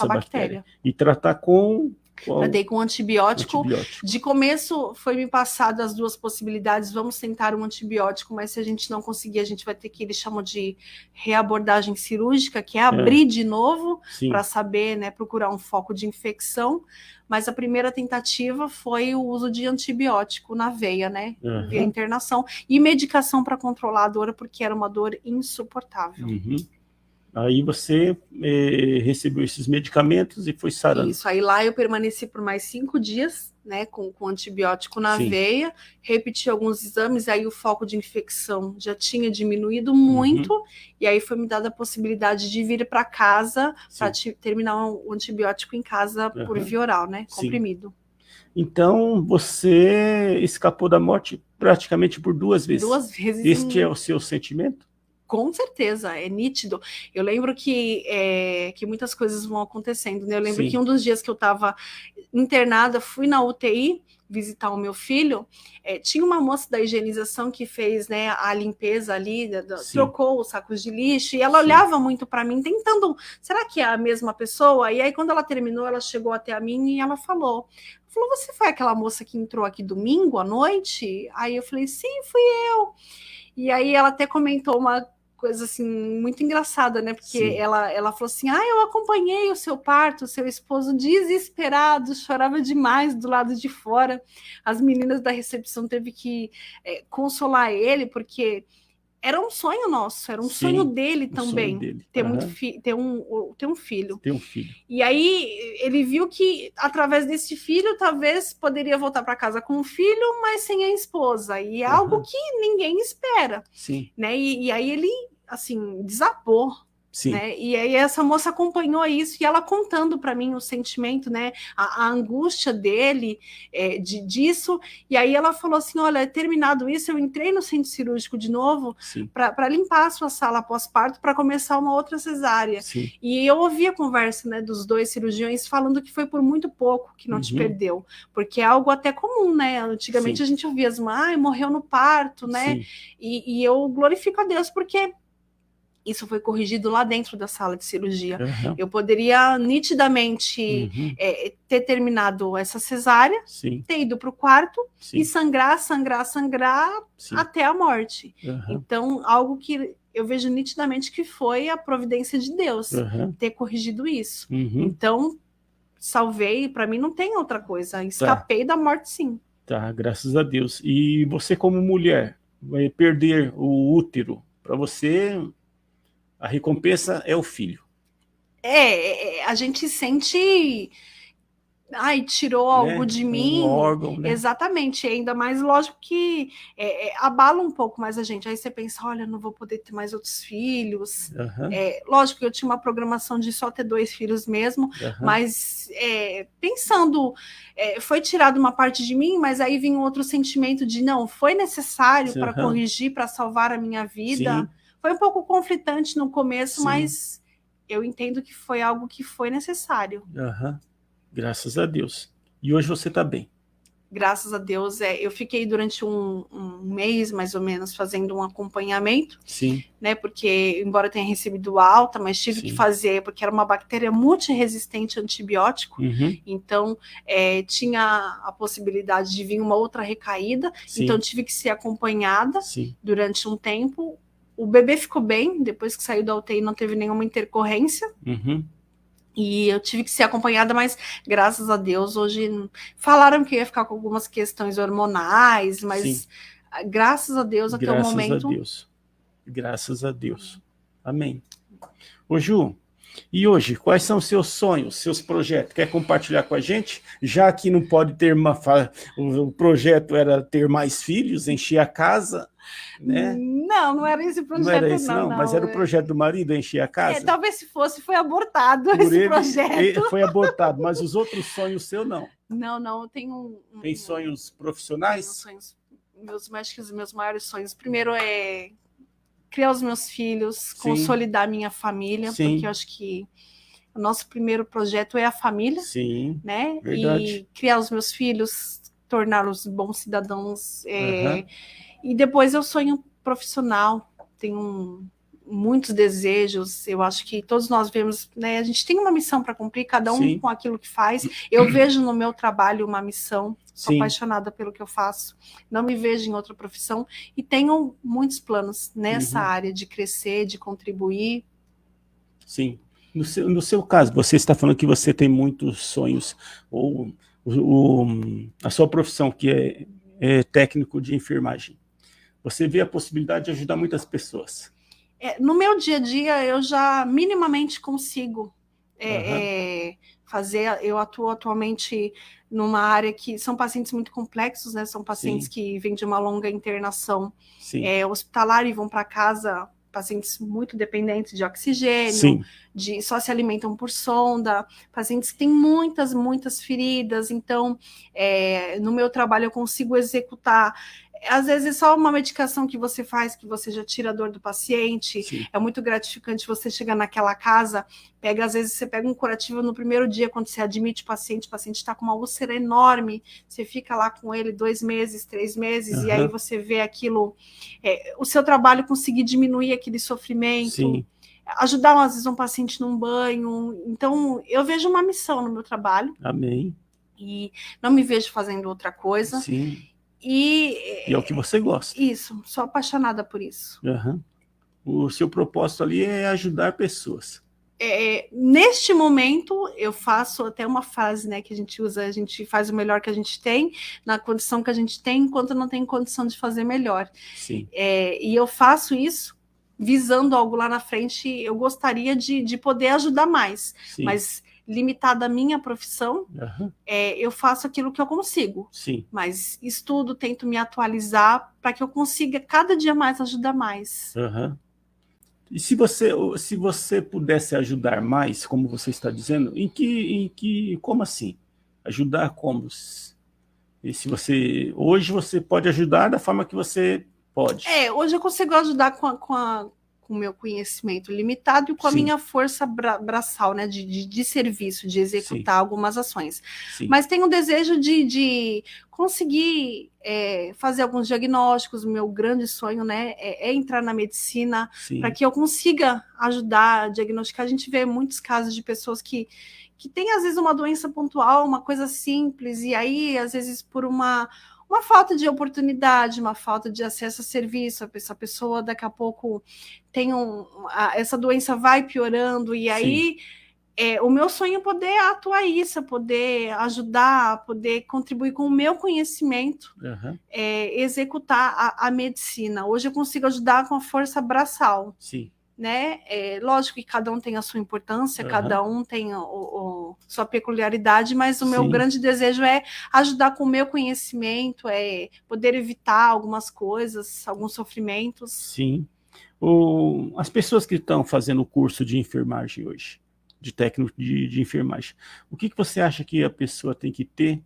S2: bactéria.
S1: E tratar com...
S2: Tratei com antibiótico. De começo foi me passado as duas possibilidades, vamos tentar um antibiótico, mas se a gente não conseguir, a gente vai ter que, eles chamam de reabordagem cirúrgica, que é abrir de novo, para saber, né, procurar um foco de infecção. Mas a primeira tentativa foi o uso de antibiótico na veia, né, via internação, e medicação para controlar a dor, porque era uma dor insuportável.
S1: Aí você recebeu esses medicamentos e foi sarando.
S2: Isso, aí lá eu permaneci por mais 5 dias, né, com antibiótico na veia, repeti alguns exames, aí o foco de infecção já tinha diminuído muito, e aí foi me dada a possibilidade de vir para casa para terminar o antibiótico em casa por via oral, né, comprimido.
S1: Então, você escapou da morte praticamente por 2 vezes.
S2: 2 vezes.
S1: Este é o seu sentimento?
S2: Com certeza, é nítido. Eu lembro que muitas coisas vão acontecendo, né? Eu lembro que um dos dias que eu estava internada, fui na UTI visitar o meu filho, tinha uma moça da higienização que fez, né, a limpeza ali, trocou os sacos de lixo, e ela olhava muito para mim, tentando, será que é a mesma pessoa? E aí, quando ela terminou, ela chegou até a mim e ela falou, você foi aquela moça que entrou aqui domingo à noite? Aí eu falei, sim, fui eu. E aí ela até comentou coisa assim muito engraçada, né? Porque ela falou assim: eu acompanhei o seu parto, o seu esposo desesperado, chorava demais do lado de fora. As meninas da recepção teve que consolar ele, porque era um sonho nosso, era um sonho dele também, sonho dele. Ter um filho.
S1: Ter um filho.
S2: E aí ele viu que através desse filho talvez poderia voltar para casa com o filho, mas sem a esposa. E é algo que ninguém espera.
S1: Sim.
S2: Né? E aí ele assim desabou.
S1: Sim.
S2: Né? E aí essa moça acompanhou isso e ela contando para mim o sentimento, né? A angústia dele disso. E aí ela falou assim: olha, terminado isso, eu entrei no centro cirúrgico de novo para limpar a sua sala pós-parto para começar uma outra cesárea.
S1: Sim.
S2: E eu ouvi a conversa, né, dos dois cirurgiões falando que foi por muito pouco que não te perdeu, porque é algo até comum, né? Antigamente a gente ouvia as mães, morreu no parto, né? E eu glorifico a Deus porque isso foi corrigido lá dentro da sala de cirurgia. Eu poderia nitidamente ter terminado essa cesárea, ter ido para o quarto e sangrar até a morte. Então, algo que eu vejo nitidamente que foi a providência de Deus ter corrigido isso. Então, salvei, para mim não tem outra coisa. Escapei da morte, sim.
S1: Tá, graças a Deus. E você, como mulher, vai perder o útero, para você... A recompensa é o filho.
S2: A gente sente... tirou algo de mim.
S1: Um órgão, né?
S2: Exatamente. Ainda mais, lógico que abala um pouco mais a gente. Aí você pensa, olha, não vou poder ter mais outros filhos. Lógico que eu tinha uma programação de só ter 2 filhos mesmo, mas pensando, foi tirado uma parte de mim, mas aí vinha outro sentimento de, não, foi necessário para corrigir, para salvar a minha vida. Foi um pouco conflitante no começo, mas eu entendo que foi algo que foi necessário.
S1: Graças a Deus. E hoje você está bem?
S2: Graças a Deus. Eu fiquei durante um mês, mais ou menos, fazendo um acompanhamento. Né, porque, embora eu tenha recebido alta, mas tive que fazer, porque era uma bactéria multiresistente a antibiótico. Então, tinha a possibilidade de vir uma outra recaída. Então, tive que ser acompanhada durante um tempo. O bebê ficou bem, depois que saiu da UTI não teve nenhuma intercorrência. E eu tive que ser acompanhada, mas graças a Deus, hoje falaram que ia ficar com algumas questões hormonais, mas graças a Deus, até o momento...
S1: Graças a Deus. Amém. Ô Ju, e hoje, quais são os seus sonhos, seus projetos? Quer compartilhar com a gente? Já que não pode ter o projeto era ter mais filhos, encher a casa... Né?
S2: Não era esse projeto,
S1: não era esse, não. Mas era o projeto do marido, encher a casa?
S2: Talvez se fosse, foi abortado esse projeto.
S1: Foi abortado, mas os outros sonhos seus, não?
S2: Não, eu tenho...
S1: Tem sonhos profissionais?
S2: Tenho sonhos, meus maiores sonhos. Primeiro é criar os meus filhos, consolidar minha família, porque eu acho que o nosso primeiro projeto é a família. Né?
S1: Verdade.
S2: E criar os meus filhos, torná-los bons cidadãos. E depois eu sonho profissional, tenho muitos desejos, eu acho que todos nós vemos, né, a gente tem uma missão para cumprir, cada um com aquilo que faz. Eu vejo no meu trabalho uma missão, sou apaixonada pelo que eu faço, não me vejo em outra profissão e tenho muitos planos nessa área de crescer, de contribuir.
S1: No seu caso, você está falando que você tem muitos sonhos, ou a sua profissão, que é técnico de enfermagem. Você vê a possibilidade de ajudar muitas pessoas.
S2: No meu dia a dia, eu já minimamente consigo fazer. Eu atuo atualmente numa área que são pacientes muito complexos, né? São pacientes que vêm de uma longa internação hospitalar e vão para casa, pacientes muito dependentes de oxigênio, só se alimentam por sonda, pacientes que têm muitas feridas. Então, no meu trabalho, eu consigo executar. Às vezes é só uma medicação que você faz, que você já tira a dor do paciente. É muito gratificante você chegar naquela casa, às vezes você pega um curativo no primeiro dia, quando você admite o paciente está com uma úlcera enorme, você fica lá com ele 2 meses, 3 meses, e aí você vê aquilo, o seu trabalho conseguir diminuir aquele sofrimento, ajudar às vezes um paciente num banho. Então eu vejo uma missão no meu trabalho.
S1: Amém.
S2: E não me vejo fazendo outra coisa. E
S1: é o que você gosta.
S2: Isso, sou apaixonada por isso.
S1: O seu propósito ali é ajudar pessoas.
S2: Neste momento, eu faço até uma frase, né, que a gente usa, a gente faz o melhor que a gente tem, na condição que a gente tem, enquanto não tem condição de fazer melhor.
S1: Sim.
S2: E eu faço isso visando algo lá na frente. Eu gostaria de poder ajudar mais,
S1: sim,
S2: mas limitada a minha profissão, eu faço aquilo que eu consigo.
S1: Sim.
S2: Mas estudo, tento me atualizar para que eu consiga cada dia mais ajudar mais.
S1: E se você pudesse ajudar mais, como você está dizendo, como assim? Ajudar como? E hoje você pode ajudar da forma que você pode.
S2: Hoje eu consigo ajudar com o meu conhecimento limitado e com a minha força braçal, né, de serviço, de executar algumas ações. Sim. Mas tenho o desejo de conseguir fazer alguns diagnósticos. O meu grande sonho, né, é entrar na medicina para que eu consiga ajudar a diagnosticar. A gente vê muitos casos de pessoas que têm, às vezes, uma doença pontual, uma coisa simples, e aí, às vezes, por uma falta de oportunidade, uma falta de acesso a serviço, essa pessoa daqui a pouco tem essa doença vai piorando, e aí o meu sonho é poder atuar isso, poder ajudar, poder contribuir com o meu conhecimento, executar a medicina. Hoje eu consigo ajudar com a força braçal.
S1: Sim.
S2: Né? Lógico que cada um tem a sua importância, cada um tem sua peculiaridade, mas o meu grande desejo é ajudar com o meu conhecimento, poder evitar algumas coisas, alguns sofrimentos.
S1: Sim. As pessoas que estão fazendo o curso de enfermagem hoje, de técnico de enfermagem, o que você acha que a pessoa tem que ter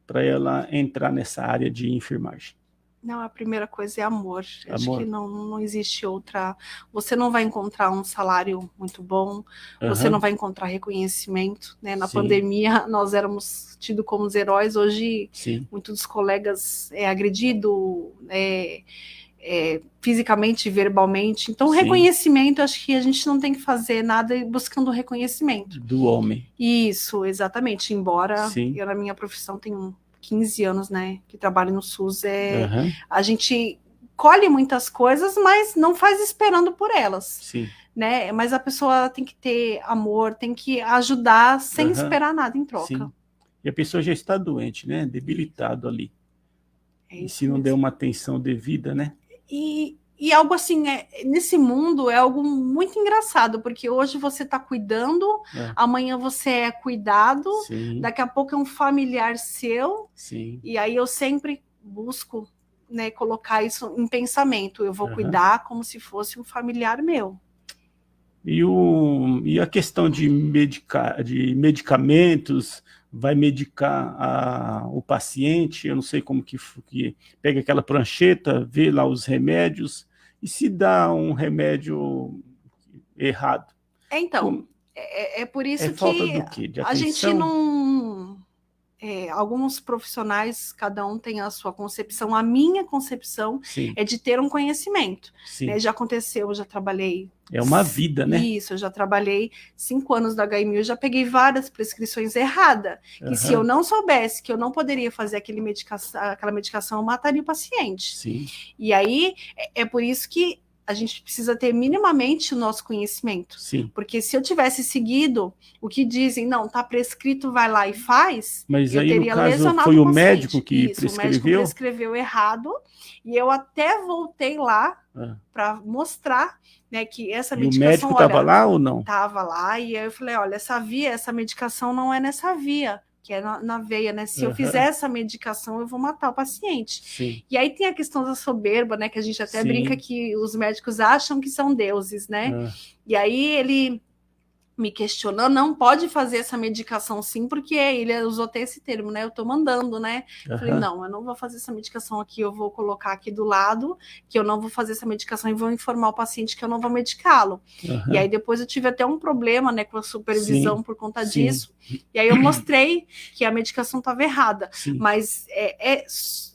S1: para ela entrar nessa área de enfermagem?
S2: Não, a primeira coisa é amor. Acho que não existe outra. Você não vai encontrar um salário muito bom, você não vai encontrar reconhecimento, né? Na pandemia, nós éramos tidos como os heróis. Hoje, muitos dos colegas agredidos fisicamente, verbalmente. Então, reconhecimento, acho que a gente não tem que fazer nada buscando reconhecimento.
S1: Do homem.
S2: Isso, exatamente. Embora eu, na minha profissão, tenho 15 anos, né, que trabalho no SUS, a gente colhe muitas coisas, mas não faz esperando por elas, né, mas a pessoa tem que ter amor, tem que ajudar sem esperar nada em troca.
S1: E a pessoa já está doente, né, debilitado ali, e se não der uma atenção devida, né?
S2: E algo assim, nesse mundo é algo muito engraçado, porque hoje você está cuidando, amanhã você é cuidado, daqui a pouco é um familiar seu, e aí eu sempre busco, né, colocar isso em pensamento, eu vou cuidar como se fosse um familiar meu.
S1: E a questão de medicamentos, vai medicar o paciente, eu não sei como que pega aquela prancheta, vê lá os remédios, e se dá um remédio errado?
S2: Então, é por isso que
S1: falta do quê? De atenção?
S2: A gente não... alguns profissionais, cada um tem a sua concepção. A minha concepção é de ter um conhecimento. Né? Já aconteceu, eu já trabalhei...
S1: É uma vida, né?
S2: Isso, eu já trabalhei 5 anos da HMI, eu já peguei várias prescrições erradas, que se eu não soubesse que eu não poderia fazer aquela medicação, eu mataria o paciente. E aí, é por isso que a gente precisa ter minimamente o nosso conhecimento. Porque se eu tivesse seguido o que dizem, não, tá prescrito, vai lá e faz,
S1: mas
S2: eu
S1: aí,
S2: teria
S1: no caso,
S2: lesionado
S1: foi
S2: o
S1: o
S2: paciente.
S1: médico que prescreveu?
S2: O médico prescreveu errado, e eu até voltei lá para mostrar, né, que essa medicação...
S1: E o médico estava lá ou não?
S2: Estava lá, e aí eu falei, olha, essa medicação não é nessa via, que é na veia, né? Se eu fizer essa medicação, eu vou matar o paciente. E aí tem a questão da soberba, né? Que a gente até brinca que os médicos acham que são deuses, né? E aí ele me questionou, não pode fazer essa medicação sim, porque ele usou até esse termo, né? Eu tô mandando, né? Falei, não, eu não vou fazer essa medicação aqui, eu vou colocar aqui do lado, que eu não vou fazer essa medicação e vou informar o paciente que eu não vou medicá-lo. E aí depois eu tive até um problema, né, com a supervisão por conta disso. E aí eu mostrei que a medicação estava errada. Mas é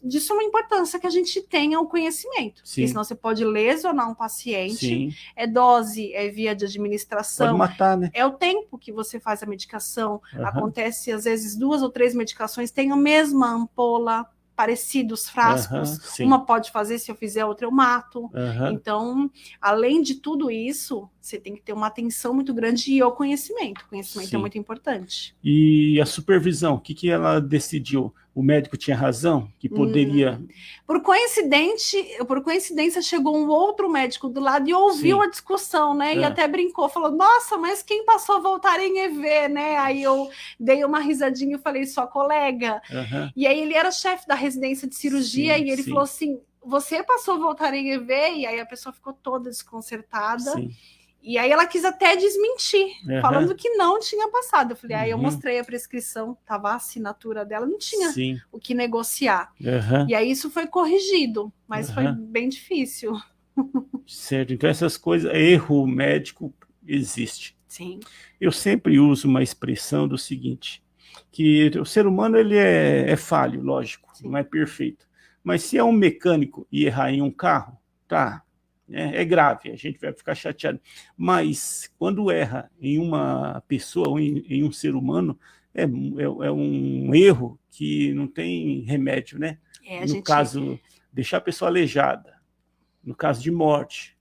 S2: de suma importância que a gente tenha o conhecimento. Porque senão você pode lesionar um paciente. É dose, é via de administração.
S1: Pode matar, né?
S2: É o tempo que você faz a medicação. Acontece, às vezes, 2 ou 3 medicações têm a mesma ampola. parecidos frascos, uma pode fazer, se eu fizer outra eu mato. Então, além de tudo isso, você tem que ter uma atenção muito grande e o conhecimento. O conhecimento é muito importante.
S1: E a supervisão, o que ela decidiu? O médico tinha razão? Que poderia...
S2: Por coincidência, chegou um outro médico do lado e ouviu a discussão, né? E até brincou, falou, nossa, mas quem passou Voltaren EV, né? Aí eu dei uma risadinha e falei, sua colega. E aí ele era chefe da residência de cirurgia e ele falou assim, você passou Voltaren EV? E aí a pessoa ficou toda desconcertada. E aí ela quis até desmentir, falando que não tinha passado. Eu falei, aí eu mostrei a prescrição, tava a assinatura dela, não tinha o que negociar. E aí isso foi corrigido, mas foi bem difícil.
S1: Certo, então essas coisas, erro médico existe.
S2: Sim.
S1: Eu sempre uso uma expressão do seguinte, que o ser humano ele é falho, lógico, não é perfeito. Mas se é um mecânico e errar em um carro, tá... É grave, a gente vai ficar chateado. Mas quando erra em uma pessoa ou em um ser humano, é um erro que não tem remédio, né? No caso, deixar a pessoa aleijada, no caso de morte,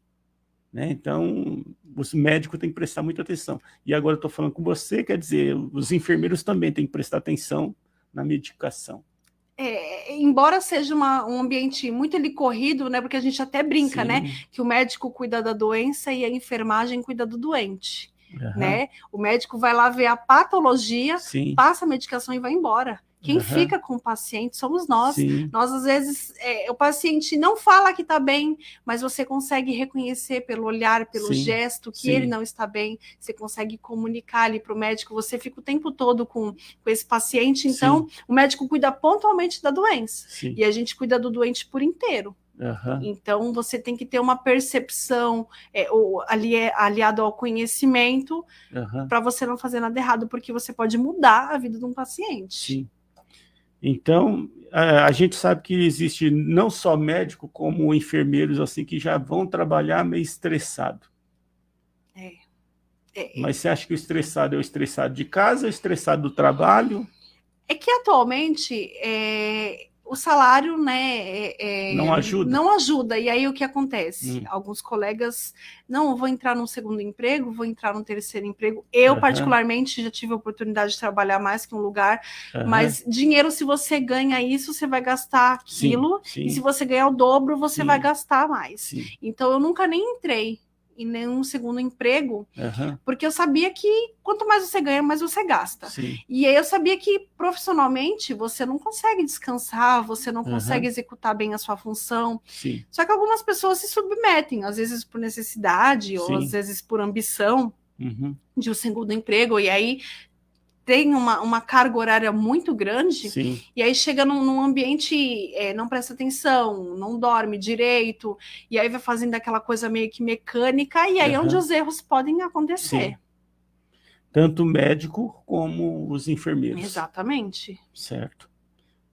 S1: né? Então, os médicos têm que prestar muita atenção. E agora eu estou falando com você, quer dizer, os enfermeiros também têm que prestar atenção na medicação.
S2: Embora seja um ambiente muito ali corrido, né? Porque a gente até brinca, né? Que o médico cuida da doença e a enfermagem cuida do doente, né? O médico vai lá ver a patologia, passa a medicação e vai embora. Quem fica com o paciente somos nós. Nós, às vezes, o paciente não fala que está bem, mas você consegue reconhecer pelo olhar, pelo gesto, que ele não está bem. Você consegue comunicar ali para o médico. Você fica o tempo todo com esse paciente. Então, o médico cuida pontualmente da doença. E a gente cuida do doente por inteiro. Então, você tem que ter uma percepção aliado ao conhecimento para você não fazer nada errado, porque você pode mudar a vida de um paciente.
S1: Então, a gente sabe que existe não só médico, como enfermeiros assim que já vão trabalhar meio estressado. Mas você acha que o estressado é o estressado de casa ou o estressado do trabalho?
S2: É que atualmente o salário, né,
S1: não ajuda.
S2: Não ajuda. E aí o que acontece? Alguns colegas, não, eu vou entrar num segundo emprego, vou entrar num terceiro emprego. Eu, particularmente, já tive a oportunidade de trabalhar mais que um lugar, mas dinheiro, se você ganha isso, você vai gastar aquilo, e se você ganhar o dobro, você vai gastar mais. Então, eu nunca nem entrei em nenhum segundo emprego, porque eu sabia que quanto mais você ganha, mais você gasta. E aí eu sabia que profissionalmente você não consegue descansar, você não consegue executar bem a sua função. Só que algumas pessoas se submetem, às vezes por necessidade, ou às vezes por ambição de um segundo emprego, e aí tem uma carga horária muito grande, e aí chega num ambiente, não presta atenção, não dorme direito, e aí vai fazendo aquela coisa meio que mecânica, e aí é onde os erros podem acontecer.
S1: Tanto o médico como os enfermeiros.
S2: Exatamente.
S1: Certo.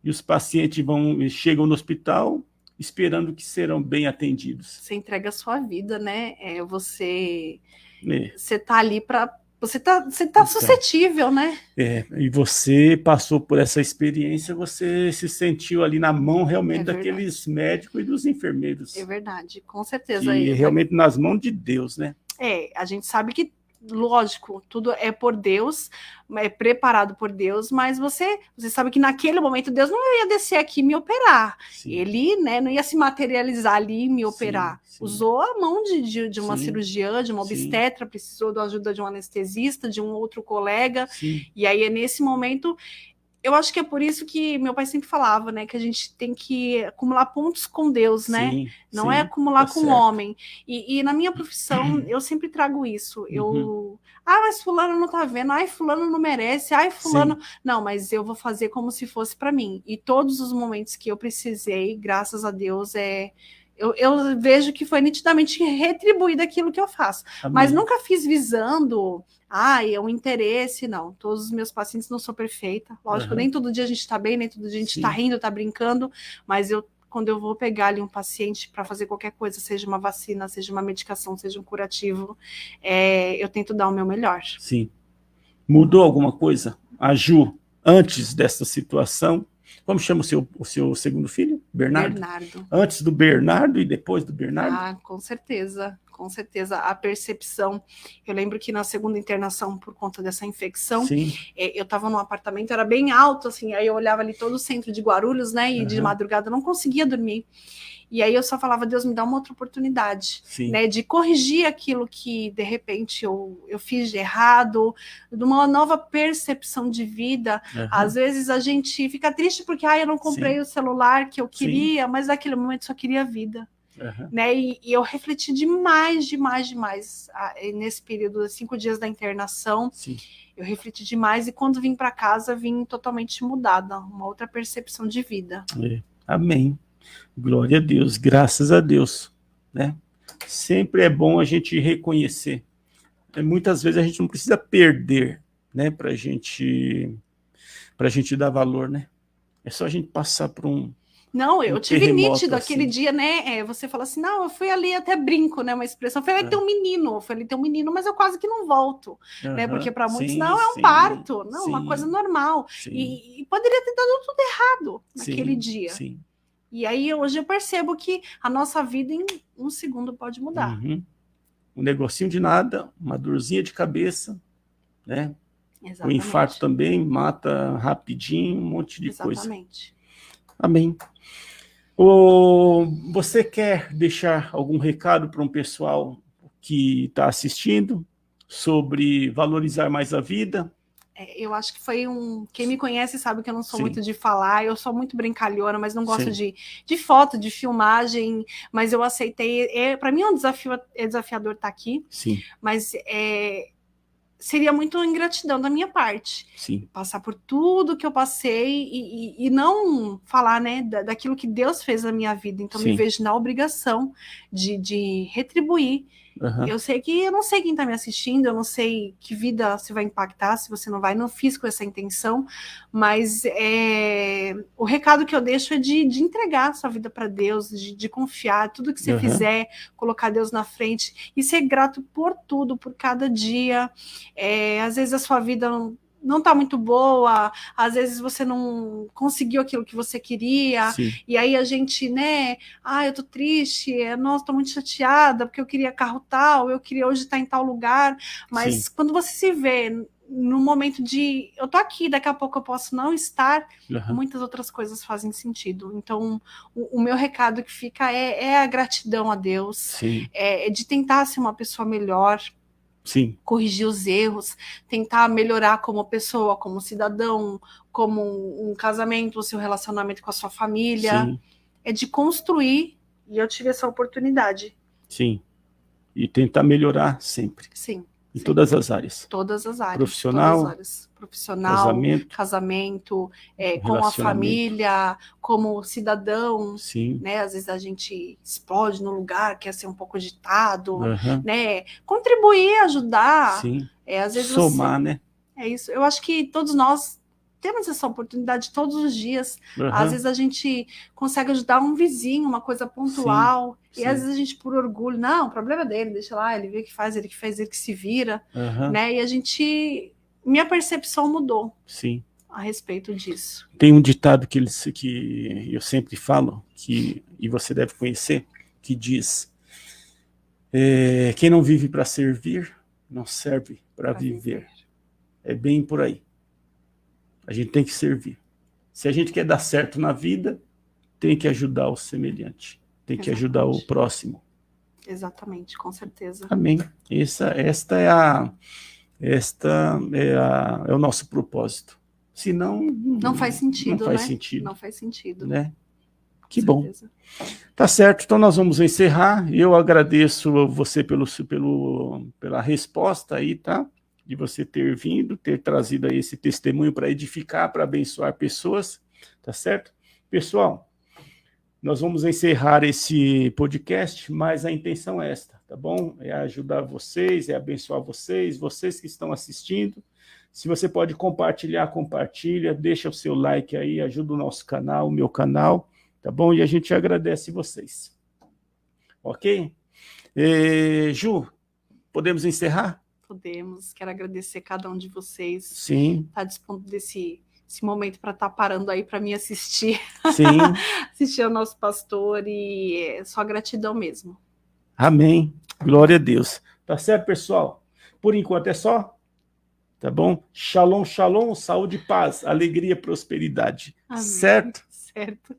S1: E os pacientes chegam no hospital esperando que serão bem atendidos.
S2: Você entrega a sua vida, né? Você tá ali para... Você tá suscetível, né?
S1: E você passou por essa experiência, você se sentiu ali na mão realmente daqueles médicos e dos enfermeiros.
S2: É verdade, com certeza.
S1: E realmente nas mãos de Deus, né?
S2: A gente sabe que, lógico, tudo é por Deus, é preparado por Deus, mas você sabe que naquele momento Deus não ia descer aqui e me operar. Ele, né, não ia se materializar ali e me operar. Usou a mão de uma cirurgiã, de uma obstetra, precisou da ajuda de um anestesista, de um outro colega, e aí é nesse momento... Eu acho que é por isso que meu pai sempre falava, né, que a gente tem que acumular pontos com Deus, né? Não é acumular com o homem. E na minha profissão, eu sempre trago isso. Mas fulano não tá vendo, fulano não merece, fulano... Não, mas eu vou fazer como se fosse para mim. E todos os momentos que eu precisei, graças a Deus, eu vejo que foi nitidamente retribuído aquilo que eu faço. Amém. Mas nunca fiz visando... é um interesse, não. Todos os meus pacientes não sou perfeita. Lógico, nem todo dia a gente está bem, nem todo dia a gente está rindo, está brincando, mas quando eu vou pegar ali um paciente para fazer qualquer coisa, seja uma vacina, seja uma medicação, seja um curativo, eu tento dar o meu melhor.
S1: Sim. Mudou alguma coisa? A Ju, antes dessa situação, Como chama o seu segundo filho? Bernardo?
S2: Bernardo.
S1: Antes do Bernardo e depois do Bernardo?
S2: Ah, com certeza. Com certeza, a percepção. Eu lembro que na segunda internação, por conta dessa infecção, eu estava num apartamento, era bem alto, assim, aí eu olhava ali todo o centro de Guarulhos, né, e de madrugada eu não conseguia dormir. E aí eu só falava, Deus, me dá uma outra oportunidade, né, de corrigir aquilo que, de repente, eu fiz de errado, de uma nova percepção de vida. Às vezes a gente fica triste porque, eu não comprei o celular que eu queria, mas naquele momento só queria vida. Né? E eu refleti demais nesse período, 5 dias da internação. Eu refleti demais, e quando vim para casa, vim totalmente mudada, uma outra percepção de vida.
S1: Amém. Glória a Deus, graças a Deus, né? Sempre é bom a gente reconhecer. Muitas vezes a gente não precisa perder, né, pra gente dar valor, né? É só a gente passar por
S2: Não, eu tive nítido aquele dia, né? Você fala assim, não, eu fui ali, até brinco, né? Uma expressão, eu fui ali ter um menino, mas eu quase que não volto, né? Porque para muitos, não, é um parto, não, uma coisa normal. E poderia ter dado tudo errado naquele dia. E aí, hoje eu percebo que a nossa vida em 1 segundo pode mudar.
S1: Um negocinho de nada, uma dorzinha de cabeça, né? O infarto também mata rapidinho, um monte de coisa. Amém. Você quer deixar algum recado para um pessoal que está assistindo sobre valorizar mais a vida?
S2: Eu acho que foi quem me conhece sabe que eu não sou muito de falar, eu sou muito brincalhona, mas não gosto de foto, de filmagem, mas eu aceitei. Para mim é um desafio, é desafiador estar aqui, mas seria muito ingratidão da minha parte. Passar por tudo que eu passei e não falar, né, daquilo que Deus fez na minha vida. Então, me vejo na obrigação de retribuir. Eu sei que eu não sei quem está me assistindo, eu não sei que vida você vai impactar, se você não vai, não fiz com essa intenção, mas o recado que eu deixo é de entregar a sua vida para Deus, de confiar, tudo que você fizer, colocar Deus na frente e ser grato por tudo, por cada dia. Às vezes a sua vida não está muito boa, às vezes você não conseguiu aquilo que você queria, e aí a gente, né, eu tô triste, nossa, tô muito chateada, porque eu queria carro tal, eu queria hoje estar em tal lugar, mas quando você se vê no momento de, eu tô aqui, daqui a pouco eu posso não estar, muitas outras coisas fazem sentido. Então, o meu recado que fica é a gratidão a Deus, é de tentar ser uma pessoa melhor, corrigir os erros, tentar melhorar como pessoa, como cidadão, como um casamento, o seu relacionamento com a sua família. É de construir, e eu tive essa oportunidade.
S1: E tentar melhorar sempre. Em todas as áreas.
S2: Todas as áreas.
S1: Profissional,
S2: casamento, com a família, como cidadão. Né? Às vezes a gente explode no lugar, quer ser um pouco agitado. Né? Contribuir, ajudar. Às vezes
S1: somar, né?
S2: É isso. Eu acho que todos nós temos essa oportunidade todos os dias. Às vezes a gente consegue ajudar um vizinho, uma coisa pontual. E às vezes a gente, por orgulho, não, o problema é dele, deixa lá, ele vê o que faz, ele que faz, ele que se vira. Né? E minha percepção mudou a respeito disso.
S1: Tem um ditado que eu sempre falo, e você deve conhecer, que diz, quem não vive para servir, não serve para viver. É bem por aí. A gente tem que servir. Se a gente quer dar certo na vida, tem que ajudar o semelhante. Tem que ajudar o próximo.
S2: Exatamente, com certeza.
S1: Amém. Esta é o nosso propósito. Senão...
S2: Não faz sentido,
S1: não faz sentido.
S2: Não faz sentido.
S1: Né? Que bom. Tá certo, então nós vamos encerrar. Eu agradeço você pela resposta aí, tá? De você ter vindo, ter trazido aí esse testemunho para edificar, para abençoar pessoas, tá certo? Pessoal, nós vamos encerrar esse podcast, mas a intenção é esta, tá bom? É ajudar vocês, é abençoar vocês que estão assistindo. Se você pode compartilhar, compartilha, deixa o seu like aí, ajuda o nosso canal, o meu canal, tá bom? E a gente agradece vocês. Ok? Ju, podemos encerrar?
S2: Podemos. Quero agradecer cada um de vocês.
S1: Sim.
S2: Tá dispondo desse esse momento para estar parando aí para me assistir.
S1: Sim.
S2: Assistir ao nosso pastor e só gratidão mesmo.
S1: Amém. Glória a Deus. Tá certo, pessoal? Por enquanto é só. Tá bom? Shalom, shalom, saúde e paz, alegria e prosperidade.
S2: Amém.
S1: Certo?
S2: Certo.